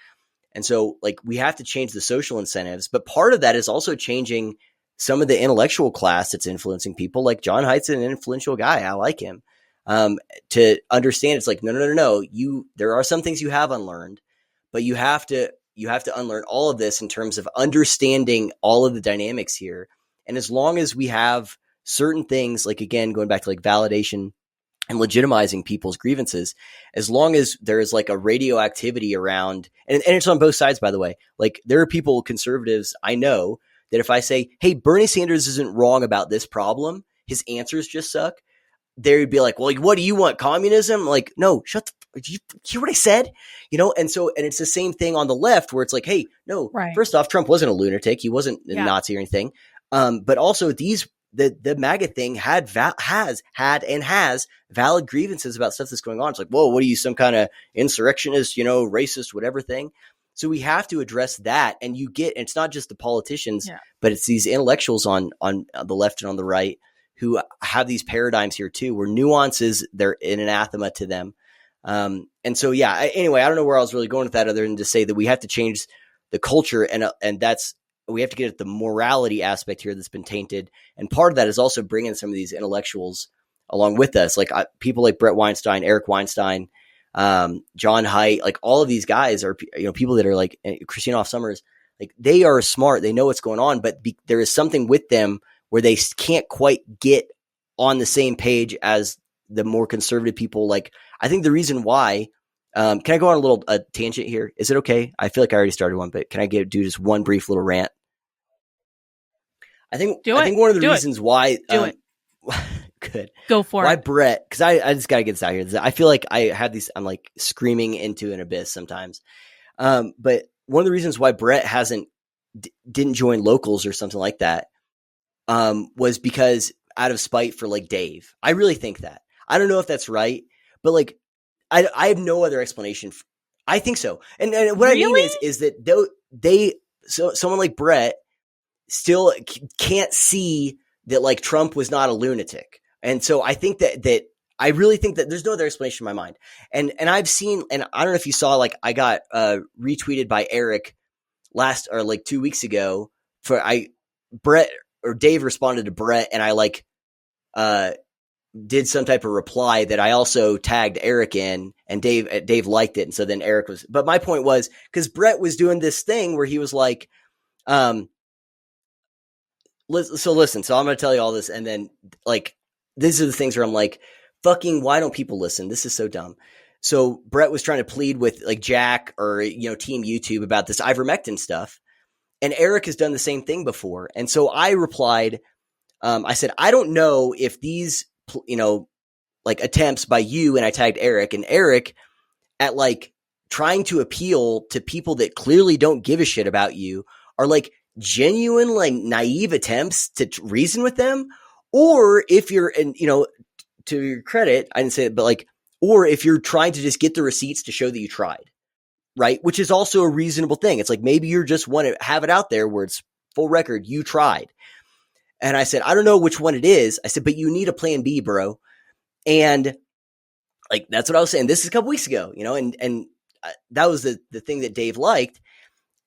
B: And so like we have to change the social incentives, but part of that is also changing some of the intellectual class that's influencing people. Like John Haidt's an influential guy. I like him. To understand it's like, no. There are some things you have unlearned, but you have to unlearn all of this in terms of understanding all of the dynamics here. And as long as we have certain things, like again, going back to like validation and legitimizing people's grievances, as long as there is like a radioactivity around, and it's on both sides, by the way, like there are people, conservatives, I know that if I say, hey, Bernie Sanders isn't wrong about this problem, his answers just suck, they would be like, well, what do you want? Communism? Like, no, did you hear what I said? And so, and it's the same thing on the left where it's like, hey, no, right. First off, Trump wasn't a lunatic. He wasn't a Nazi or anything. But also the MAGA thing has valid grievances about stuff that's going on. It's like, whoa, what are you, some kind of insurrectionist, racist, whatever thing? So we have to address that. And it's not just the politicians, but it's these intellectuals on the left and on the right who have these paradigms here too, where nuances, they're an anathema to them. And so, anyway, I don't know where I was really going with that other than to say that we have to change the culture, and that's, we have to get at the morality aspect here that's been tainted. And part of that is also bringing some of these intellectuals along with us, like people like Brett Weinstein, Eric Weinstein, John Haidt, like all of these guys are, people that are like Christine Hoff Sommers, like they are smart, they know what's going on, but there is something with them where they can't quite get on the same page as the more conservative people. Like, I think the reason why, can I go on a little tangent here? Is it okay? I feel like I already started one, but can I do just one brief little rant? I think one of the reasons why, good.
A: Go for
B: why
A: it.
B: Brett, because I just got to get this out here. I feel like I have these, I'm like screaming into an abyss sometimes. But one of the reasons why Brett didn't join locals or something like that, was because out of spite for like Dave. I really think that. I don't know if that's right, but like, I have no other explanation. I think so. And what really? I mean is that someone like Brett still can't see that like Trump was not a lunatic. And so I think that I really think that there's no other explanation in my mind. And I've seen, and I don't know if you saw, like I got retweeted by Eric 2 weeks ago Brett or Dave responded to Brett, and I like did some type of reply that I also tagged Eric in, and Dave liked it. And so then Eric was, but my point was, because Brett was doing this thing where he was like, so listen, so I'm going to tell you all this. And then like, these are the things where I'm like, fucking, why don't people listen? This is so dumb. So Brett was trying to plead with like Jack or, Team YouTube about this ivermectin stuff. And Eric has done the same thing before. And so I replied, I said, I don't know if these, like attempts by you, and I tagged Eric, and Eric at like trying to appeal to people that clearly don't give a shit about you are like genuine, like naive attempts to reason with them. Or if you're, and to your credit, I didn't say it, but like, or if you're trying to just get the receipts to show that you tried, right? Which is also a reasonable thing. It's like, maybe you're just want to have it out there where it's full record, you tried. And I said, I don't know which one it is. I said, but you need a plan B, bro. And like, that's what I was saying. This is a couple weeks ago, and that was the thing that Dave liked.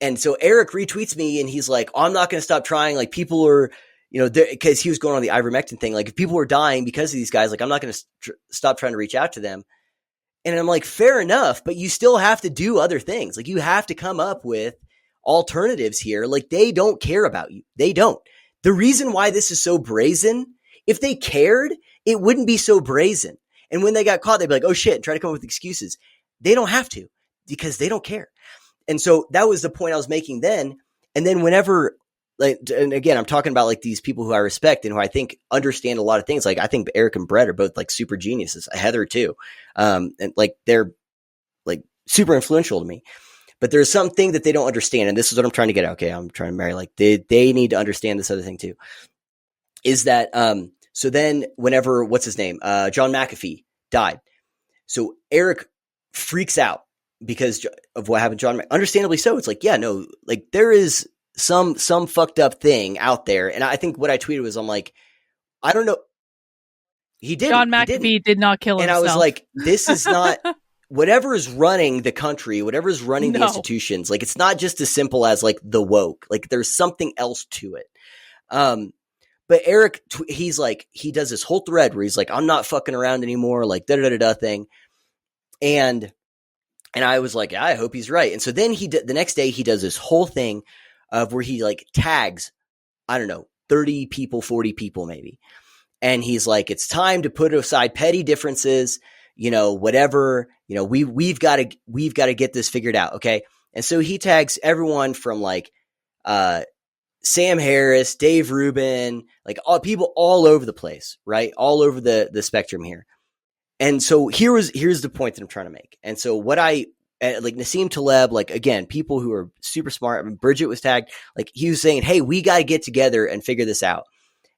B: And so Eric retweets me and he's like, oh, I'm not going to stop trying. Like, people are, because he was going on the ivermectin thing. Like, if people are dying because of these guys, like, I'm not going to stop trying to reach out to them. And I'm like, fair enough, but you still have to do other things. Like, you have to come up with alternatives here. Like, they don't care about you. They don't. The reason why this is so brazen, if they cared, it wouldn't be so brazen. And when they got caught, they'd be like, oh shit, and try to come up with excuses. They don't have to, because they don't care. And so that was the point I was making then. And then whenever, like, and again, I'm talking about like these people who I respect and who I think understand a lot of things. Like, I think Eric and Brett are both like super geniuses. Heather too. And like, they're like super influential to me. But there's something that they don't understand. And this is what I'm trying to get at. Okay, I'm trying to marry. Like, they need to understand this other thing too. Is that, so then whenever, what's his name? John McAfee died. So Eric freaks out because of what happened to John. Understandably so. It's like, yeah, no, like, there is some fucked up thing out there. And I think what I tweeted was, I'm like, I don't know. He didn't.
A: John McAfee did not kill himself.
B: And I was like, this is not... Whatever is running the country, whatever is running the institutions, like, it's not just as simple as like the woke. Like, there's something else to it. But Eric, he's like, he does this whole thread where he's like, I'm not fucking around anymore, like da-da-da-da thing. And I was like, I hope he's right. And so then the next day he does this whole thing of where he like tags, I don't know, 30 people, 40 people maybe. And he's like, it's time to put aside petty differences, whatever, we've got to get this figured out. Okay. And so he tags everyone from like, Sam Harris, Dave Rubin, like all people all over the place, right? All over the spectrum here. And so here's the point that I'm trying to make. And so what like Nassim Taleb, like, again, people who are super smart. I mean, Bridget was tagged, like, he was saying, hey, we got to get together and figure this out.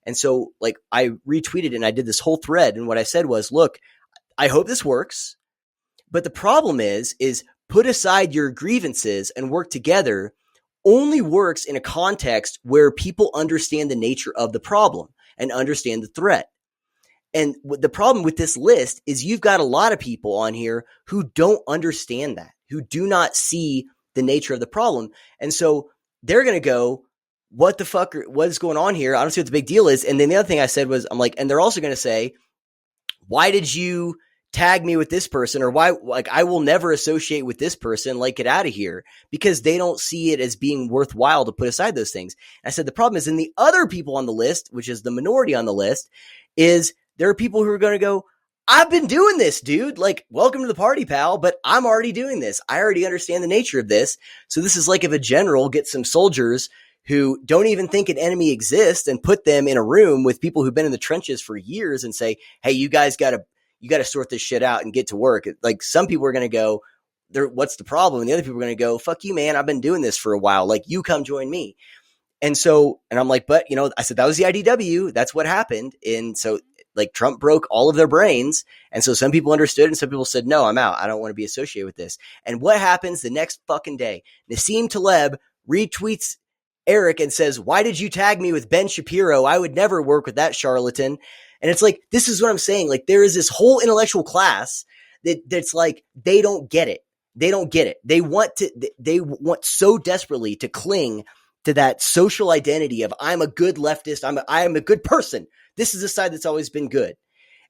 B: And so like, I retweeted and I did this whole thread. And what I said was, look, I hope this works. But the problem is put aside your grievances and work together only works in a context where people understand the nature of the problem and understand the threat. And the problem with this list is you've got a lot of people on here who don't understand that, who do not see the nature of the problem. And so they're going to go, what the fuck, what is going on here? I don't see what the big deal is. And then the other thing I said was, I'm like, and they're also going to say, why did you tag me with this person, or why, like, I will never associate with this person, like, get out of here, because they don't see it as being worthwhile to put aside those things. And I said, the problem is in the other people on the list, which is the minority on the list, is there are people who are going to go, I've been doing this, dude. Like, welcome to the party, pal, but I'm already doing this. I already understand the nature of this. So this is like if a general gets some soldiers who don't even think an enemy exists and put them in a room with people who've been in the trenches for years and say, hey, you guys got to sort this shit out and get to work. Like, some people are going to go, what's the problem? And the other people are going to go, fuck you, man. I've been doing this for a while. Like, you come join me. And so, and I'm like, but I said, that was the IDW. That's what happened. And so, like, Trump broke all of their brains. And so some people understood and some people said, no, I'm out. I don't want to be associated with this. And what happens the next fucking day? Nassim Taleb retweets Eric and says, why did you tag me with Ben Shapiro? I would never work with that charlatan. And it's like, this is what I'm saying. Like, there is this whole intellectual class that's like, they don't get it. They don't get it. They want so desperately to cling to that social identity of, I'm a good leftist. I am a good person. this is the side that's always been good.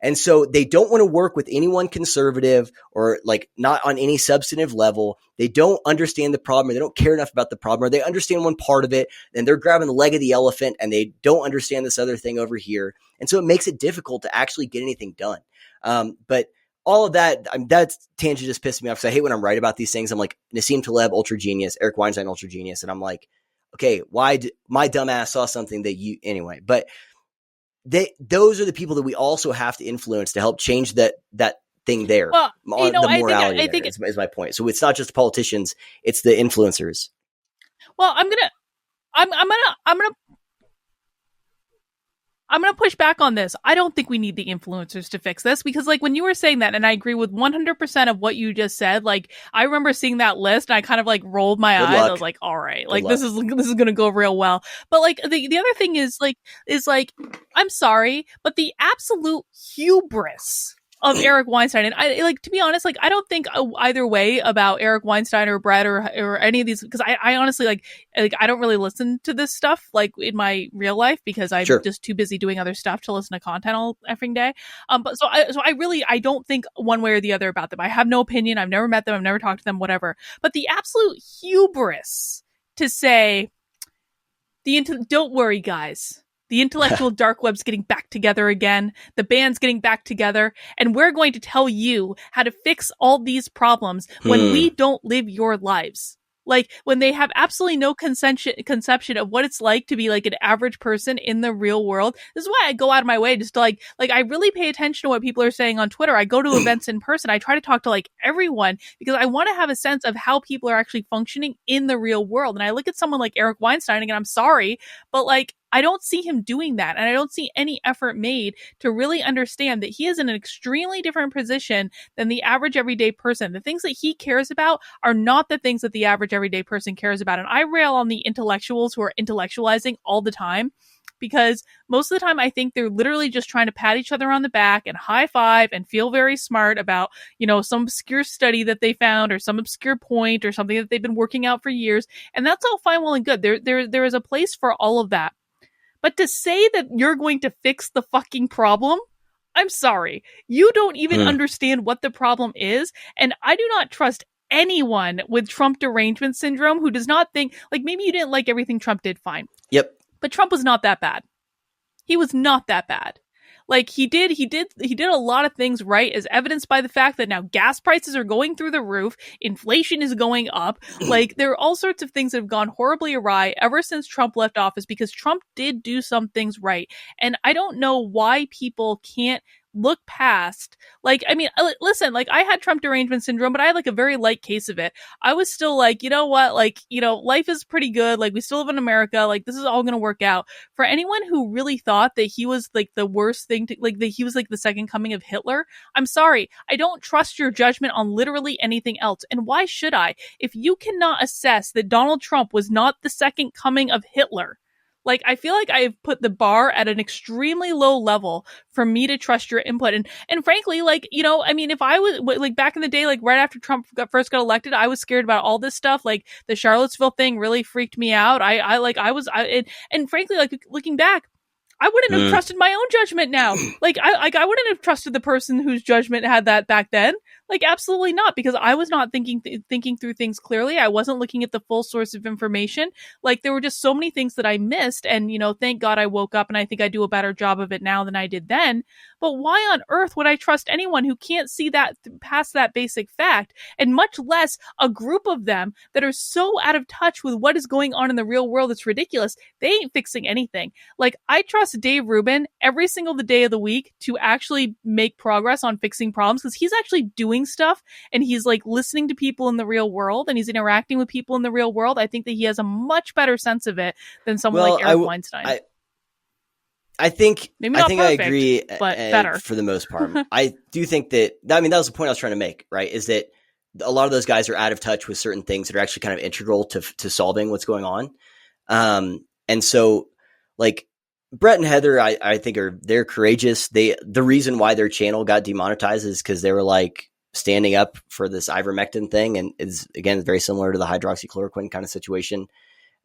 B: And so they don't want to work with anyone conservative or like not on any substantive level. They don't understand the problem, or they don't care enough about the problem, or they understand one part of it and they're grabbing the leg of the elephant and they don't understand this other thing over here. And so it makes it difficult to actually get anything done. But all of that, that tangent just pissed me off because I hate when I'm right about these things. I'm like, Nassim Taleb, ultra genius, Eric Weinstein, ultra genius. And I'm like, okay, why my dumb ass saw something that you, anyway, but those are the people that we also have to influence to help change that thing there.
A: Well, you know,
B: the morality I think is my point. So it's not just the politicians, it's the influencers.
A: Well, I'm gonna push back on this. I don't think we need the influencers to fix this, because like when you were saying that, and I agree with 100% of what you just said, like I remember seeing that list and I kind of like rolled my eyes. I was like, all right, like this is going to go real well. But like the other thing is I'm sorry, but the absolute hubris of Eric Weinstein. And I like, to be honest, like I don't think either way about Eric Weinstein or Brett or any of these, because I honestly like I don't really listen to this stuff like in my real life because I'm just too busy doing other stuff to listen to content all effing day. But so I don't think one way or the other about them. I have no opinion. I've never met them. I've never talked to them, whatever. But the absolute hubris to say don't worry, guys. The intellectual dark web's getting back together again. The band's getting back together. And we're going to tell you how to fix all these problems when we don't live your lives. Like when they have absolutely no conception of what it's like to be like an average person in the real world. This is why I go out of my way just to like I really pay attention to what people are saying on Twitter. I go to events in person. I try to talk to like everyone because I want to have a sense of how people are actually functioning in the real world. And I look at someone like Eric Weinstein and I'm sorry, but like I don't see him doing that. And I don't see any effort made to really understand that he is in an extremely different position than the average everyday person. The things that he cares about are not the things that the average everyday person cares about. And I rail on the intellectuals who are intellectualizing all the time, because most of the time I think they're literally just trying to pat each other on the back and high five and feel very smart about, you know, some obscure study that they found or some obscure point or something that they've been working out for years. And that's all fine, well and good. There is a place for all of that. But to say that you're going to fix the fucking problem, I'm sorry. You don't even understand what the problem is. And I do not trust anyone with Trump derangement syndrome who does not think, like, maybe you didn't like everything Trump did, fine.
B: Yep.
A: But Trump was not that bad. He was not that bad. Like he did a lot of things right, as evidenced by the fact that now gas prices are going through the roof, inflation is going up. Like there are all sorts of things that have gone horribly awry ever since Trump left office, because Trump did do some things right. And I don't know why people can't look past, like, I mean, listen, like I had Trump derangement syndrome, but I had like a very light case of it. I was still like, you know what, like, you know, life is pretty good. Like we still live in America. Like this is all going to work out. For anyone who really thought that he was like the worst thing to, like that he was like the second coming of Hitler, I'm sorry. I don't trust your judgment on literally anything else. And why should I? If you cannot assess that Donald Trump was not the second coming of Hitler, like, I feel like I've put the bar at an extremely low level for me to trust your input. And frankly, like, you know, I mean, if I was, like, back in the day, like, right after Trump first got elected, I was scared about all this stuff. Like, the Charlottesville thing really freaked me out. And frankly, like, looking back, I wouldn't have trusted my own judgment now. Like, I wouldn't have trusted the person whose judgment had that back then. Like, absolutely not, because I was not thinking through things clearly. I wasn't looking at the full source of information. Like, there were just so many things that I missed. And, you know, thank God I woke up, and I think I do a better job of it now than I did then. But why on earth would I trust anyone who can't see that past that basic fact, and much less a group of them that are so out of touch with what is going on in the real world? It's ridiculous. They ain't fixing anything. Like, I trust Dave Rubin every single day of the week to actually make progress on fixing problems, because he's actually doing stuff, and he's like listening to people in the real world, and he's interacting with people in the real world. I think that he has a much better sense of it than someone like Eric Weinstein.
B: I think
A: maybe not perfect,
B: I agree,
A: but better
B: for the most part. I do think that, I mean, that was the point I was trying to make, right? Is that a lot of those guys are out of touch with certain things that are actually kind of integral to solving what's going on. And so, like, Brett and Heather, I think they're courageous. The reason why their channel got demonetized is because they were like standing up for this ivermectin thing, and is again very similar to the hydroxychloroquine kind of situation.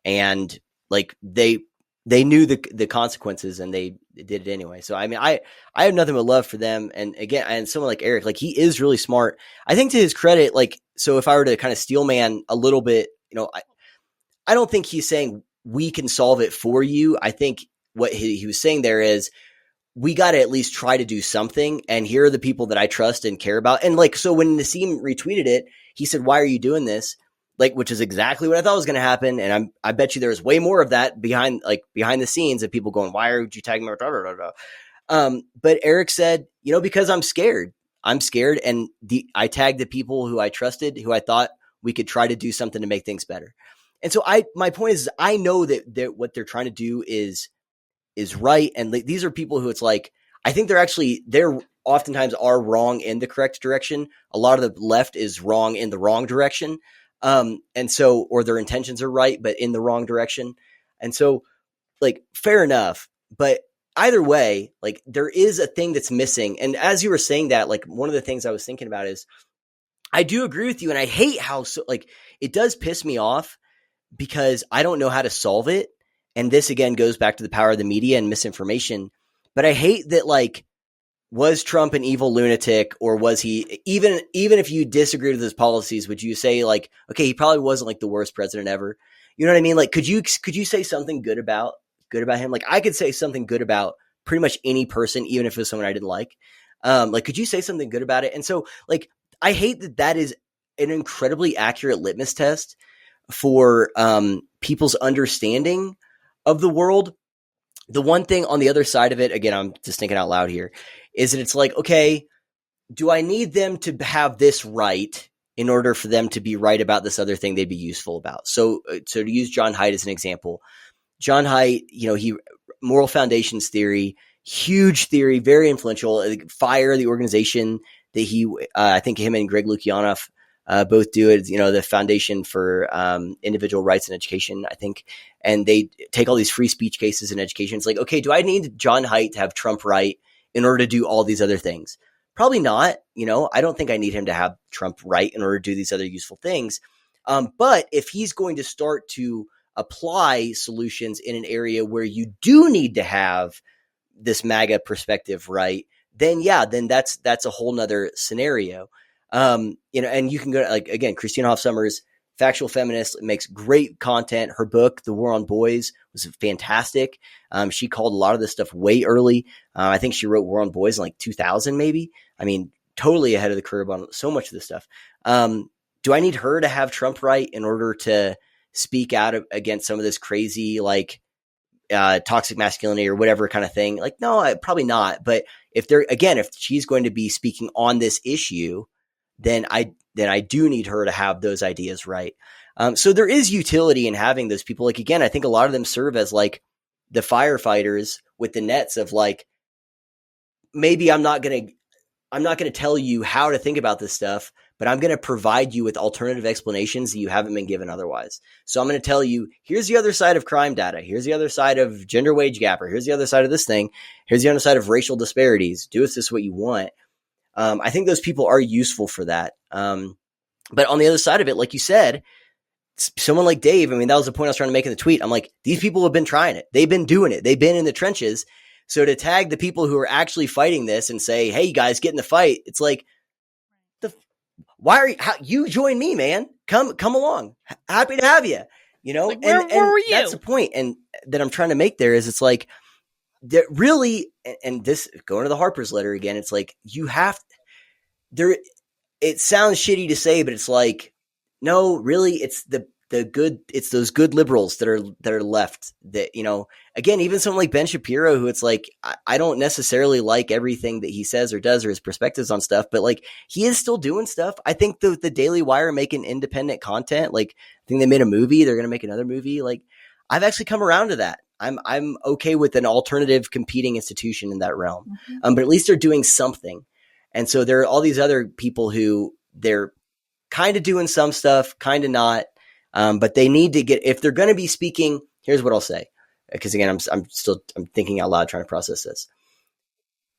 B: And like they they knew the consequences and they did it anyway. So I mean, I have nothing but love for them. And again, and someone like Eric, like he is really smart. I think to his credit, like, so if I were to kind of steel man a little bit, I don't think he's saying we can solve it for you. I think what he was saying there is we got to at least try to do something. And here are the people that I trust and care about. And like, so when Nassim retweeted it, he said, why are you doing this? Like, which is exactly what I thought was going to happen. And I bet you there was way more of that behind the scenes of people going, why are you tagging me? But Eric said, because I'm scared. And I tagged the people who I trusted, who I thought we could try to do something to make things better. And so my point is, I know that what they're trying to do is right. And these are people who it's like, I think they're oftentimes are wrong in the correct direction. A lot of the left is wrong in the wrong direction. And so, or their intentions are right, but in the wrong direction. And so like, fair enough. But either way, like there is a thing that's missing. And as you were saying that, like one of the things I was thinking about is I do agree with you. And I hate how it does piss me off because I don't know how to solve it. And this again goes back to the power of the media and misinformation. But I hate that, like, was Trump an evil lunatic, or was he, even if you disagreed with his policies, would you say like, okay, he probably wasn't like the worst president ever? You know what I mean? Like, could you say something good about him? Like I could say something good about pretty much any person, even if it was someone I didn't like. Like, could you say something good about it? And so like, I hate that is an incredibly accurate litmus test for people's understanding of the world. The one thing on the other side of it, again, I'm just thinking out loud here, is that it's like, okay, do I need them to have this right in order for them to be right about this other thing they'd be useful about? So to use John Haidt as an example, John Haidt, he moral foundations theory, huge theory, very influential. FIRE, the organization that I think him and Greg Lukianoff both do it, the Foundation for Individual Rights and Education, I think. And they take all these free speech cases in education. It's like, okay, do I need John Haidt to have Trump right in order to do all these other things? Probably not. I don't think I need him to have Trump right in order to do these other useful things. But if he's going to start to apply solutions in an area where you do need to have this MAGA perspective right, then that's a whole nother scenario. And you can go to, like, again, Christine Hoff Sommers, factual feminist, makes great content. Her book, The War on Boys, was fantastic. She called a lot of this stuff way early. I think she wrote War on Boys in like 2000, maybe. I mean, totally ahead of the curve on so much of this stuff. Do I need her to have Trump right in order to speak out against some of this crazy, like, toxic masculinity or whatever kind of thing? Like, no, probably not. But if she's going to be speaking on this issue, then I do need her to have those ideas right. So there is utility in having those people. Like, again, I think a lot of them serve as like the firefighters with the nets of like, maybe I'm not going to tell you how to think about this stuff, but I'm going to provide you with alternative explanations that you haven't been given otherwise. So I'm going to tell you, here's the other side of crime data. Here's the other side of gender wage gap, or here's the other side of this thing. Here's the other side of racial disparities. Do with this what you want. I think those people are useful for that. But on the other side of it, like you said, someone like Dave, I mean, that was the point I was trying to make in the tweet. I'm like, these people have been trying it. They've been doing it. They've been in the trenches. So to tag the people who are actually fighting this and say, hey, you guys, get in the fight. It's like, you join me, man. Come along. Happy to have you,
A: Like, where were you?
B: That's the point. And that I'm trying to make there is, it's like, that really, and this going to the Harper's letter again, it's like, it sounds shitty to say, but it's like, no, really, it's it's those good liberals that are left that, again, even someone like Ben Shapiro, who it's like, I don't necessarily like everything that he says or does or his perspectives on stuff, but like, he is still doing stuff. I think the Daily Wire making independent content, like, I think they made a movie, they're going to make another movie. Like, I've actually come around to that. I'm okay with an alternative competing institution in that realm.
A: Mm-hmm.
B: But at least they're doing something. And so there are all these other people who they're kind of doing some stuff, kind of not. But they need to if they're going to be speaking, here's what I'll say. Because again, I'm thinking out loud, trying to process this.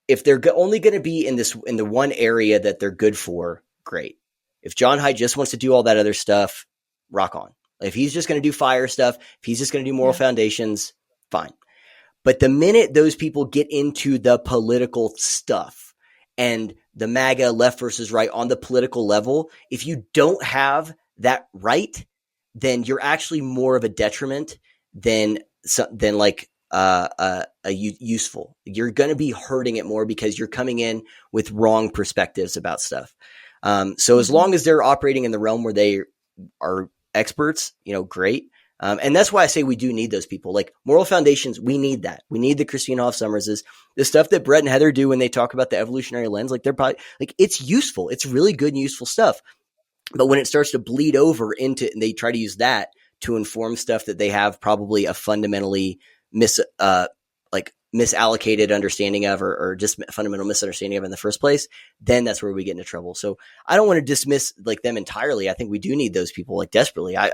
B: If they're only going to be in the one area that they're good for, great. If John Haidt just wants to do all that other stuff, rock on. If he's just going to do fire stuff, if he's just going to do moral foundations, fine. But the minute those people get into the political stuff and the MAGA left versus right on the political level, if you don't have that right, then you're actually more of a detriment than like useful. You're going to be hurting it more because you're coming in with wrong perspectives about stuff. So as long as they're operating in the realm where they are experts, great. And that's why I say we do need those people. Like moral foundations, we need that. We need the Christine Hoff Summerses, the stuff that Brett and Heather do when they talk about the evolutionary lens. Like they're probably like it's useful. It's really good and useful stuff. But when it starts to bleed over into, and they try to use that to inform stuff that they have probably a fundamentally misallocated understanding of, or just fundamental misunderstanding of in the first place, then that's where we get into trouble. So I don't want to dismiss like them entirely. I think we do need those people like desperately. I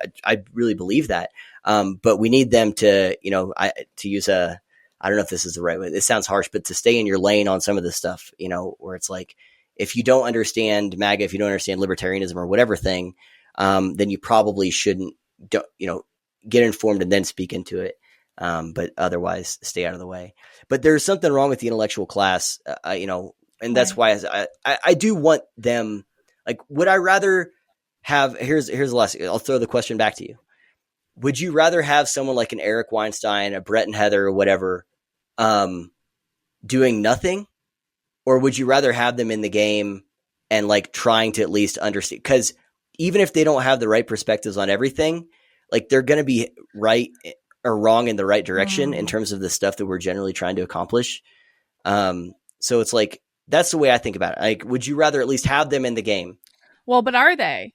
B: really believe that. But we need them to, to use I don't know if this is the right way. It sounds harsh, but to stay in your lane on some of this stuff, where it's like, if you don't understand MAGA, if you don't understand libertarianism or whatever thing, then you probably shouldn't, get informed and then speak into it. But otherwise stay out of the way. But there's something wrong with the intellectual class, and that's why I do want them. Like, would I rather have? Here's the last. I'll throw the question back to you. Would you rather have someone like an Eric Weinstein, a Brett and Heather, or whatever, doing nothing, or would you rather have them in the game and like trying to at least understand? Because even if they don't have the right perspectives on everything, like they're going to be right or wrong in the right direction in terms of the stuff that we're generally trying to accomplish. So it's like, that's the way I think about it. Like, would you rather at least have them in the game?
A: Well, but are they?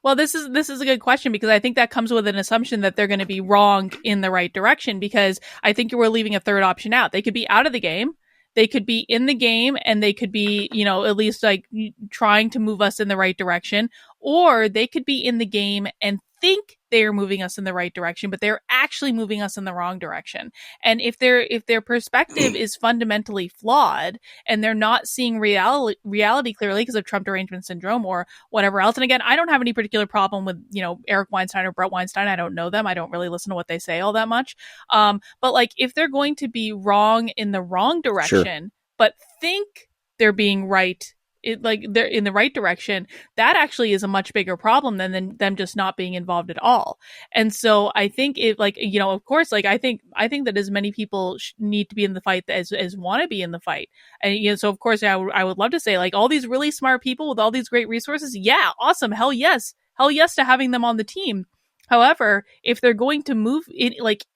A: Well, this is a good question, because I think that comes with an assumption that they're going to be wrong in the right direction, because I think we're leaving a third option out. They could be out of the game. They could be in the game, and they could be, at least like trying to move us in the right direction, or they could be in the game and think they are moving us in the right direction, but they're actually moving us in the wrong direction. And if their perspective is fundamentally flawed and they're not seeing reality clearly because of Trump derangement syndrome or whatever else. And again, I don't have any particular problem with, Eric Weinstein or Brett Weinstein. I don't know them. I don't really listen to what they say all that much. But like, if they're going to be wrong in the wrong direction, but think they're being right, they're in the right direction, that actually is a much bigger problem than them just not being involved at all. And so I think of course, like I think that as many people need to be in the fight as want to be in the fight. And so of course I would love to say, like, all these really smart people with all these great resources, yeah, awesome, hell yes to having them on the team. However, if they're going to move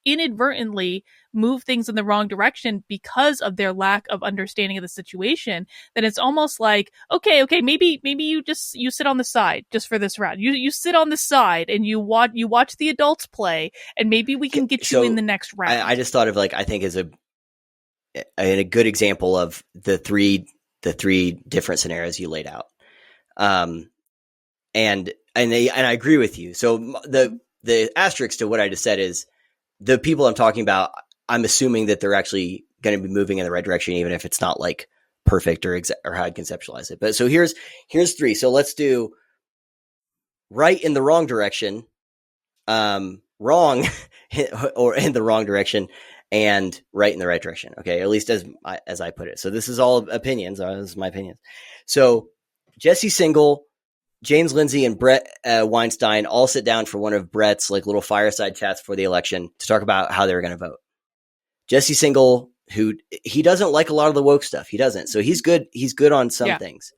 A: inadvertently move things in the wrong direction because of their lack of understanding of the situation, then it's almost like, okay, maybe you sit on the side just for this round. You sit on the side and you watch the adults play, and maybe we can get you in the next round.
B: I just thought of, like, I think is a good example of the three different scenarios you laid out. And I agree with you. So the asterisk to what I just said is, the people I'm talking about, I'm assuming that they're actually going to be moving in the right direction, even if it's not like perfect or how I'd conceptualize it. But so here's three. So let's do right in the wrong direction, wrong or in the wrong direction, and right in the right direction. Okay, at least as I put it. So this is all opinions. This is my opinion. So Jesse Singal, James Lindsay, and Brett Weinstein all sit down for one of Brett's like little fireside chats before the election to talk about how they're going to vote. Jesse Singal, he doesn't like a lot of the woke stuff. He doesn't. So he's good. He's good on some things.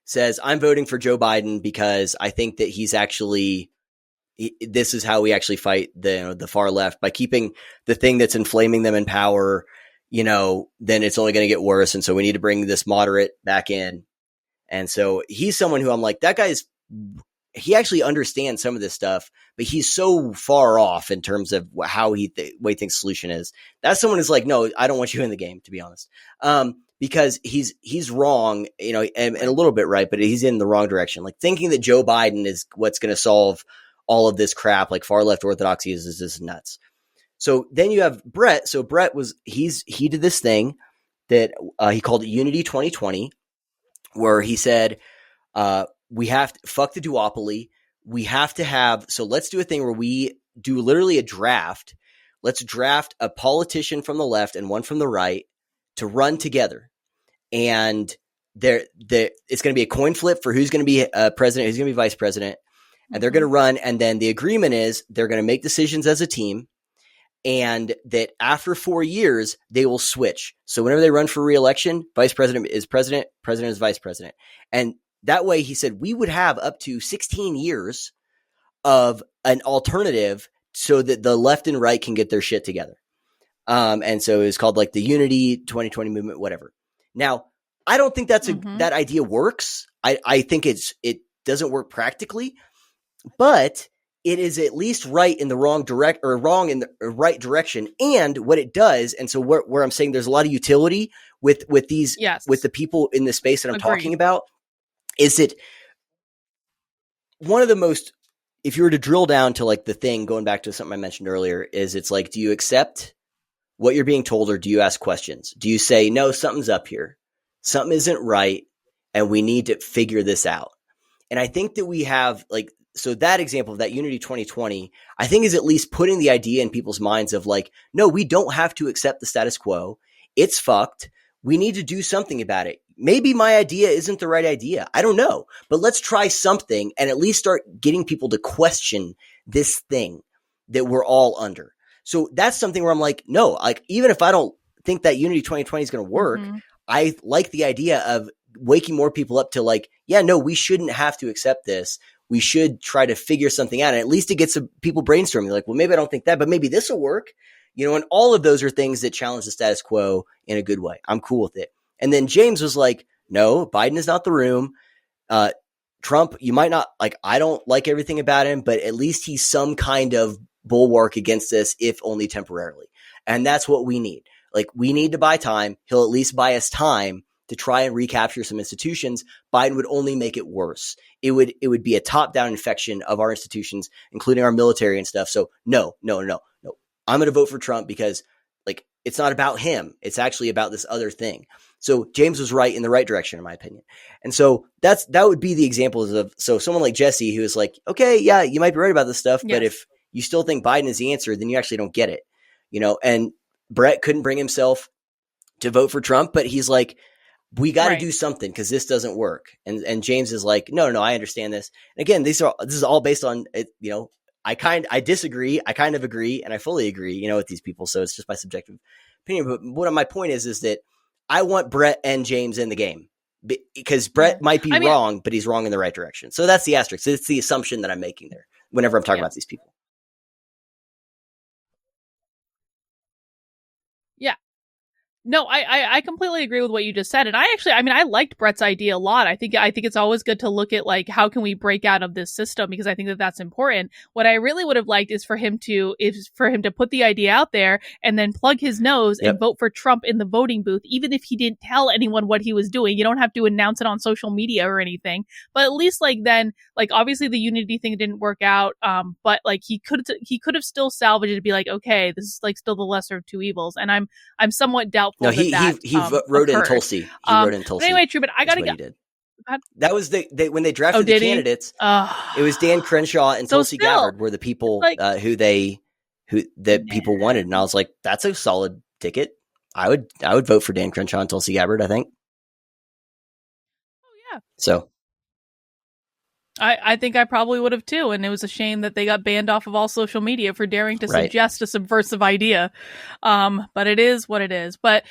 B: Says, I'm voting for Joe Biden because I think that this is how we actually fight the far left, by keeping the thing that's inflaming them in power. Then it's only going to get worse. And so we need to bring this moderate back in. And so he's someone who I'm like, that guy he actually understands some of this stuff, but he's so far off in terms of how way he thinks solution is. That's someone who's like, no, I don't want you in the game, to be honest. Because he's wrong, and a little bit right, but he's in the wrong direction. Like, thinking that Joe Biden is what's going to solve all of this crap, like far left orthodoxy, is just nuts. So then you have Brett. So Brett he did this thing that he called Unity 2020, where he said, we have to fuck the duopoly. we have to have, so let's do a thing where we do literally a draft. Let's draft a politician from the left and one from the right to run together. And it's going to be a coin flip for who's going to be president, who's going to be vice president. And they're going to run. And then the agreement is they're going to make decisions as a team. And that after 4 years, they will switch. So whenever they run for re-election, vice president is president, president is vice president. And that way, he said, we would have up to 16 years of an alternative so that the left and right can get their shit together. And so it's called like the Unity 2020 movement, whatever. Now, I don't think that idea works. I think it doesn't work practically, but it is at least right in the wrong in the right direction. And what it does, and so where I'm saying there's a lot of utility with these, with the people in the space that I'm talking about, is that one of the most, if you were to drill down to like the thing, going back to something I mentioned earlier, is it's like, do you accept what you're being told, or do you ask questions? Do you say, no, something's up here, something isn't right, and we need to figure this out? And I think that we have like, so that example of that Unity 2020, I think is at least putting the idea in people's minds of like, no, we don't have to accept the status quo. It's fucked. We need to do something about it. Maybe my idea isn't the right idea. I don't know, but let's try something and at least start getting people to question this thing that we're all under. So that's something where I'm like, no, like, even if I don't think that Unity 2020 is going to work, I like the idea of waking more people up to like, yeah, no, we shouldn't have to accept this. We should try to figure something out. And at least it gets some people brainstorming like, well, maybe I don't think that, but maybe this will work. You know, and all of those are things that challenge the status quo in a good way. I'm cool with it. And then James was like, no, Biden is not the room. Trump, you might not like, I don't like everything about him, but at least he's some kind of bulwark against this, if only temporarily. And that's what we need. Like, we need to buy time. He'll at least buy us time to try and recapture some institutions. Biden would only make it worse. It would be a top-down infection of our institutions, including our military and stuff. So no. I'm going to vote for Trump because like, it's not about him. It's actually about this other thing. So James was right in the right direction, in my opinion. And so that would be the examples of, so someone like Jesse, who is like, okay, yeah, you might be right about this stuff, but if you still think Biden is the answer, then you actually don't get it, you know? And Brett couldn't bring himself to vote for Trump, but he's like, we got to do something because this doesn't work. And James is like, no, I understand this. And again, this is all based on it, you know, I disagree. I kind of agree, and I fully agree, you know, with these people. So it's just my subjective opinion. But what my point is that I want Brett and James in the game because Brett might be wrong, but he's wrong in the right direction. So that's the asterisk. It's the assumption that I'm making there whenever I'm talking about these people.
A: Yeah. No, I completely agree with what you just said. And I liked Brett's idea a lot. I think it's always good to look at like, how can we break out of this system? Because I think that that's important. What I really would have liked is for him to put the idea out there and then plug his nose and vote for Trump in the voting booth, even if he didn't tell anyone what he was doing. You don't have to announce it on social media or anything, but at least like then, like obviously the unity thing didn't work out. But like he could have still salvaged it to be like, okay, this is like still the lesser of two evils. And I'm somewhat doubtful.
B: No, he wrote in Tulsi. He wrote in Tulsi.
A: But anyway, Truman, I gotta go.
B: That was when they drafted the candidates. It was Dan Crenshaw and Tulsi Gabbard were the people like, who people wanted, and I was like, that's a solid ticket. I would vote for Dan Crenshaw and Tulsi Gabbard, I think.
A: Oh yeah.
B: So.
A: I think I probably would have too, and it was a shame that they got banned off of all social media for daring to suggest a subversive idea. But it is what it is. But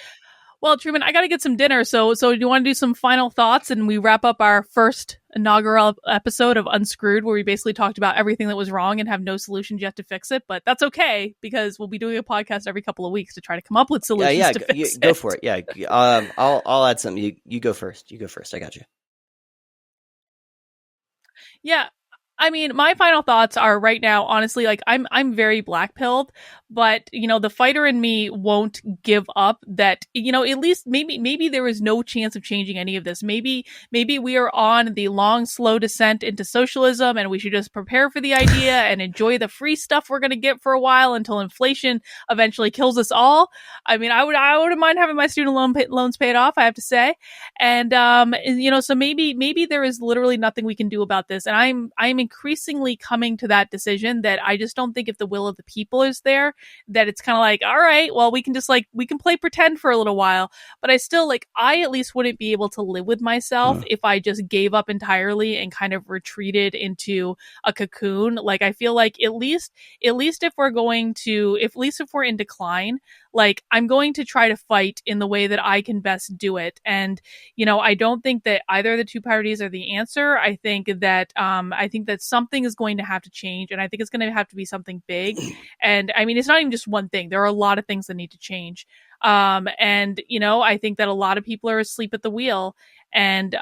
A: well, Truman, I got to get some dinner. So do you want to do some final thoughts and we wrap up our first inaugural episode of Unscrewed, where we basically talked about everything that was wrong and have no solutions yet to fix it? But that's okay because we'll be doing a podcast every couple of weeks to try to come up with solutions to fix it.
B: Go for it. Yeah, I'll add something. You go first. I got you.
A: Yeah. I mean, my final thoughts are right now, honestly, like I'm very black-pilled, but you know, the fighter in me won't give up that, you know, at least maybe there is no chance of changing any of this. Maybe we are on the long, slow descent into socialism and we should just prepare for the idea and enjoy the free stuff we're going to get for a while until inflation eventually kills us all. I mean, I wouldn't mind having my student loans paid off, I have to say. And, you know, so maybe there is literally nothing we can do about this. And I'm increasingly coming to that decision that I just don't think if the will of the people is there, that it's kind of like, all right, well, we can just like, we can play pretend for a little while. But I still like, I at least wouldn't be able to live with myself if I just gave up entirely and kind of retreated into a cocoon. Like, I feel like at least if we're going to, if, at least if we're in decline, like, I'm going to try to fight in the way that I can best do it. And, you know, I don't think that either of the two parties are the answer. I think that something is going to have to change, and I think it's going to have to be something big. And I mean, it's not even just one thing. There are a lot of things that need to change. And, you know, I think that a lot of people are asleep at the wheel. And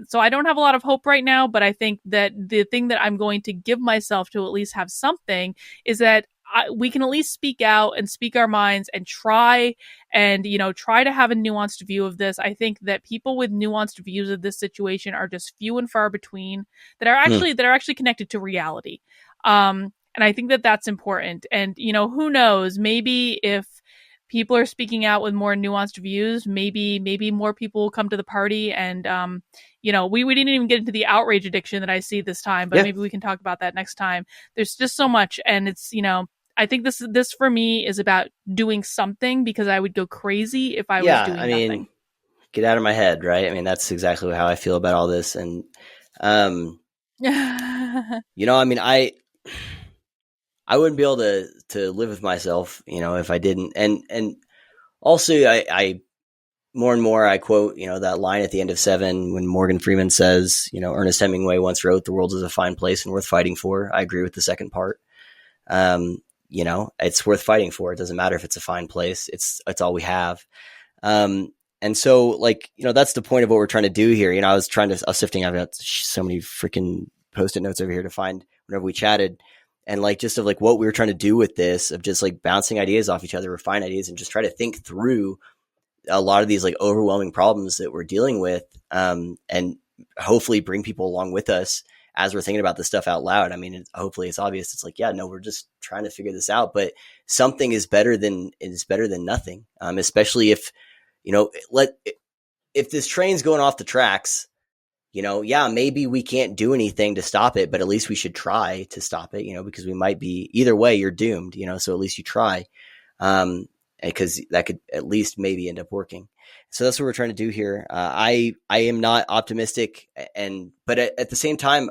A: so I don't have a lot of hope right now, but I think that the thing that I'm going to give myself to at least have something is that we can at least speak out and speak our minds and try and, you know, try to have a nuanced view of this. I think that people with nuanced views of this situation are just few and far between that are actually connected to reality. And I think that that's important. And, you know, who knows, maybe if people are speaking out with more nuanced views, maybe more people will come to the party. And you know, we didn't even get into the outrage addiction that I see this time, but maybe we can talk about that next time. There's just so much, and it's, you know, I think this for me is about doing something, because I would go crazy if I was doing nothing.
B: Get out of my head, right? I mean, that's exactly how I feel about all this. And you know, I mean, I wouldn't be able to live with myself, you know, if I didn't. And also, I more and more I quote, you know, that line at the end of Seven when Morgan Freeman says, you know, Ernest Hemingway once wrote, "The world is a fine place and worth fighting for." I agree with the second part. You know, it's worth fighting for. It doesn't matter if it's a fine place. It's all we have. And so, like, you know, that's the point of what we're trying to do here. You know, I was sifting. I've got so many freaking Post-it notes over here to find whenever we chatted. And like, just of like what we were trying to do with this, of just like bouncing ideas off each other, refine ideas, and just try to think through a lot of these like overwhelming problems that we're dealing with, and hopefully bring people along with us as we're thinking about this stuff out loud. I mean, hopefully it's obvious. It's like, yeah, no, we're just trying to figure this out, but something is better than nothing. Especially if, you know, if this train's going off the tracks, you know, yeah, maybe we can't do anything to stop it, but at least we should try to stop it, you know, because we might be, either way, you're doomed, you know, so at least you try. Because that could at least maybe end up working. So that's what we're trying to do here. I am not optimistic, but at the same time,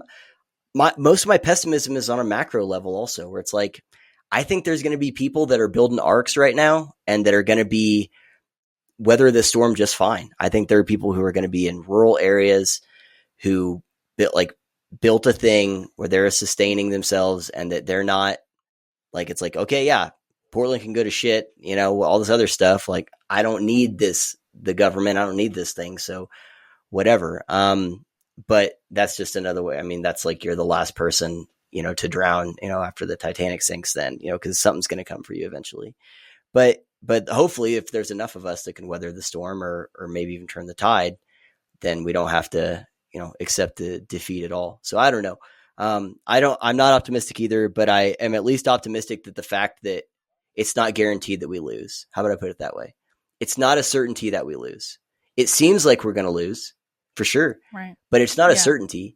B: most of my pessimism is on a macro level also, where it's like, I think there's going to be people that are building arcs right now and that are going to weather the storm just fine. I think there are people who are going to be in rural areas who built a thing where they're sustaining themselves, and that they're not like, it's like, okay, yeah, Portland can go to shit, you know, all this other stuff. Like, I don't need the government. I don't need this thing. So whatever. But that's just another way. I mean, that's like, you're the last person, you know, to drown, you know, after the Titanic sinks then, you know, because something's going to come for you eventually. But hopefully if there's enough of us that can weather the storm or maybe even turn the tide, then we don't have to, you know, accept the defeat at all. So I don't know. I'm not optimistic either, but I am at least optimistic that the fact that it's not guaranteed that we lose. How about I put it that way? It's not a certainty that we lose. It seems like we're going to lose for sure,
A: right? But
B: it's not a certainty.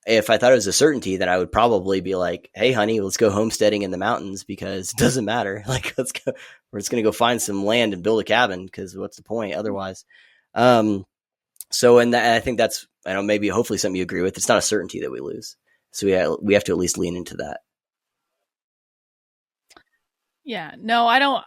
B: If I thought it was a certainty, then I would probably be like, "Hey, honey, let's go homesteading in the mountains, because it doesn't matter. Like, let's go. We're just going to go find some land and build a cabin, because what's the point otherwise?" So, and I think that's, I don't know, maybe hopefully something you agree with. It's not a certainty that we lose. So we have to at least lean into that.
A: Yeah, no, I don't.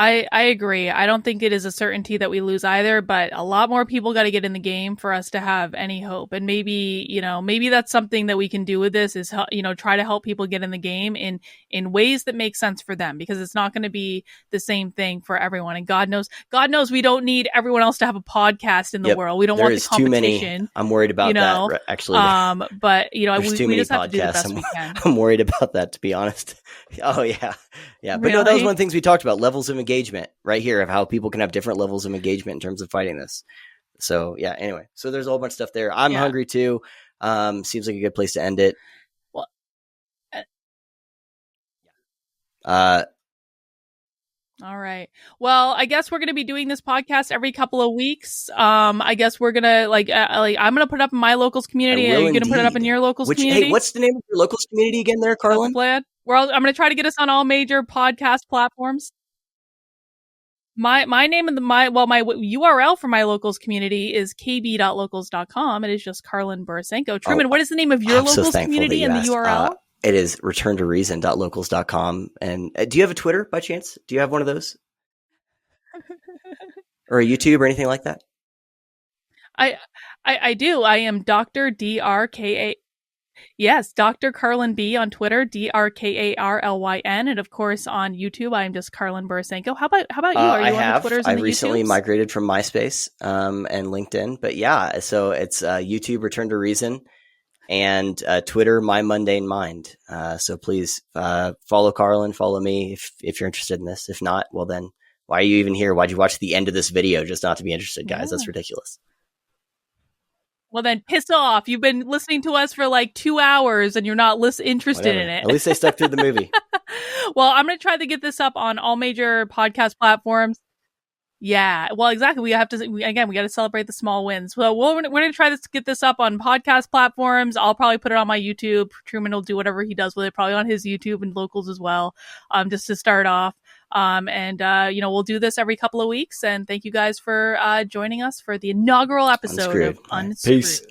A: I agree. I don't think it is a certainty that we lose either, but a lot more people got to get in the game for us to have any hope. And maybe, you know, maybe that's something that we can do with this is, you know, try to help people get in the game in ways that make sense for them, because it's not going to be the same thing for everyone. And God knows we don't need everyone else to have a podcast in the world. We don't want the competition.
B: Too many. I'm worried about that, actually.
A: But you know, we just have to do the best we can.
B: I'm worried about that, to be honest. Oh yeah. Yeah. But no, that was one of the things we talked about, levels of engagement right here, of how people can have different levels of engagement in terms of fighting this. So yeah, anyway, so there's a whole bunch of stuff there. I'm hungry too. Seems like a good place to end it.
A: Well, All right. Well, I guess we're going to be doing this podcast every couple of weeks. I guess we're going to I'm going to put it up in my locals
B: I
A: community. Are
B: will
A: you going to put it up in
B: indeed.
A: your locals
B: Which, hey,
A: community?
B: what's the name of your locals community again there,
A: That's the
B: Carlin?
A: plan. I'm going to try to get us on all major podcast platforms. My name and my URL for my locals community is kb.locals.com. It is just Carlin Borisenko. Truman, what is the name of your
B: I'm so
A: locals
B: thankful that
A: community
B: you
A: and the
B: asked.
A: URL?
B: It is returntoreason.locals.com. And do you have a Twitter by chance? Do you have one of those? Or a YouTube or anything like that?
A: I do. I am Dr. DRKA. Yes, Dr. Carlin B on Twitter, DRKARLYN, and of course on YouTube, I'm just Carlin Borisenko. How about you? Are you on the Twitters and the YouTubes?
B: I recently migrated from MySpace and LinkedIn, but yeah, so it's YouTube Return to Reason and Twitter My Mundane Mind. So please follow Carlin, follow me if you're interested in this. If not, well then, why are you even here? Why'd you watch the end of this video just not to be interested, guys? That's ridiculous.
A: Well, then piss off. You've been listening to us for like 2 hours and you're not interested in it.
B: At least they stuck through the movie.
A: Well, I'm going to try to get this up on all major podcast platforms. Yeah, well, exactly. We got to celebrate the small wins. Well, we're going to try to get this up on podcast platforms. I'll probably put it on my YouTube. Truman will do whatever he does with it, probably on his YouTube and locals as well, just to start off. We'll do this every couple of weeks. And thank you guys for joining us for the inaugural episode of Unscrewed.
B: Peace.